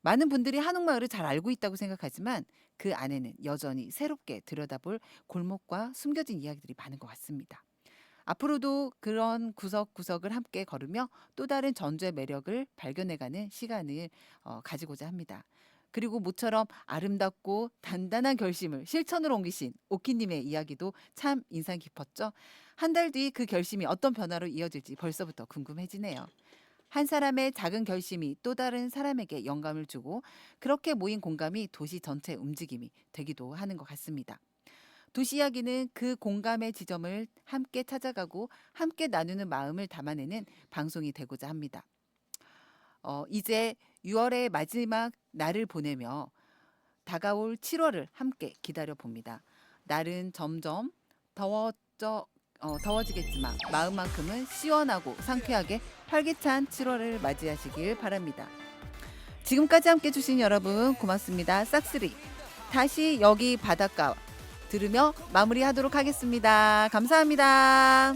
많은 분들이 한옥마을을 잘 알고 있다고 생각하지만 그 안에는 여전히 새롭게 들여다볼 골목과 숨겨진 이야기들이 많은 것 같습니다. 앞으로도 그런 구석구석을 함께 걸으며 또 다른 전주의 매력을 발견해가는 시간을 가지고자 합니다. 그리고 모처럼 아름답고 단단한 결심을 실천으로 옮기신 오키님의 이야기도 참 인상 깊었죠. 한 달 뒤 그 결심이 어떤 변화로 이어질지 벌써부터 궁금해지네요. 한 사람의 작은 결심이 또 다른 사람에게 영감을 주고 그렇게 모인 공감이 도시 전체의 움직임이 되기도 하는 것 같습니다. 도시 이야기는 그 공감의 지점을 함께 찾아가고 함께 나누는 마음을 담아내는 방송이 되고자 합니다. 이제 6월의 마지막 날을 보내며 다가올 7월을 함께 기다려 봅니다. 날은 점점 더워지겠지만 마음만큼은 시원하고 상쾌하게 활기찬 7월을 맞이하시길 바랍니다. 지금까지 함께 해주신 여러분 고맙습니다. 싹쓰리 다시 여기 바닷가 들으며 마무리하도록 하겠습니다. 감사합니다.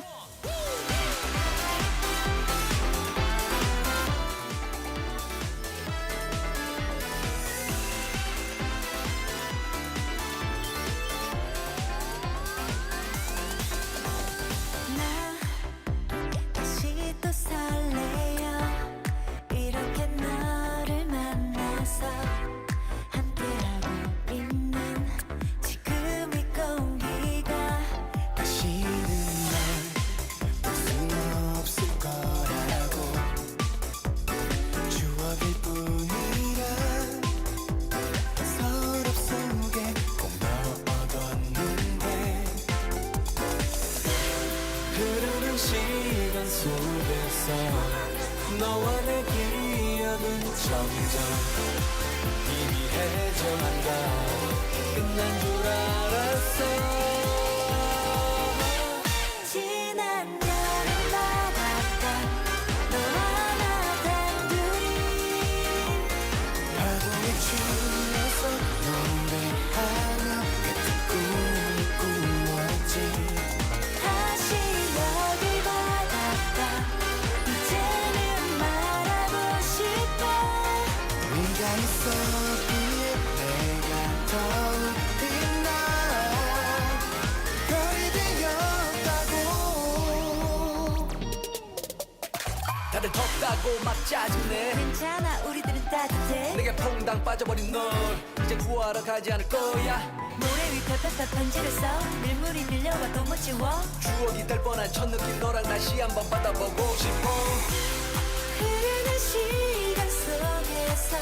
다시 또 설레요 이렇게 너를 만나서 함께하고 있는 지금 이 공기가 다시는 날 시간 속에서 너와 내 기억은 점점 희미해져간다. 끝난 줄 알았어. 지난 여름 바닷가 너와 나 단둘이 파도에 춤춰서 노래하며 같은 꿈을 꾸었지. 다시 여길 바닷가 이제는 말하고 싶어. 네가 있었기에 내가 더욱 빛나 별이 되었다고. 다들 덥다고 막 짜증내. 괜찮아 우리들은 따뜻해. 내게 퐁당 빠져버린 널 이제 구하러 가지 않을 거야. 모래 위 펴펴펴 편지를 써. 밀물이 밀려와도 못 지워. 추억이 될 뻔한 첫 느낌 너랑 다시 한번 받아보고 싶어. 흐르는 시간 속에서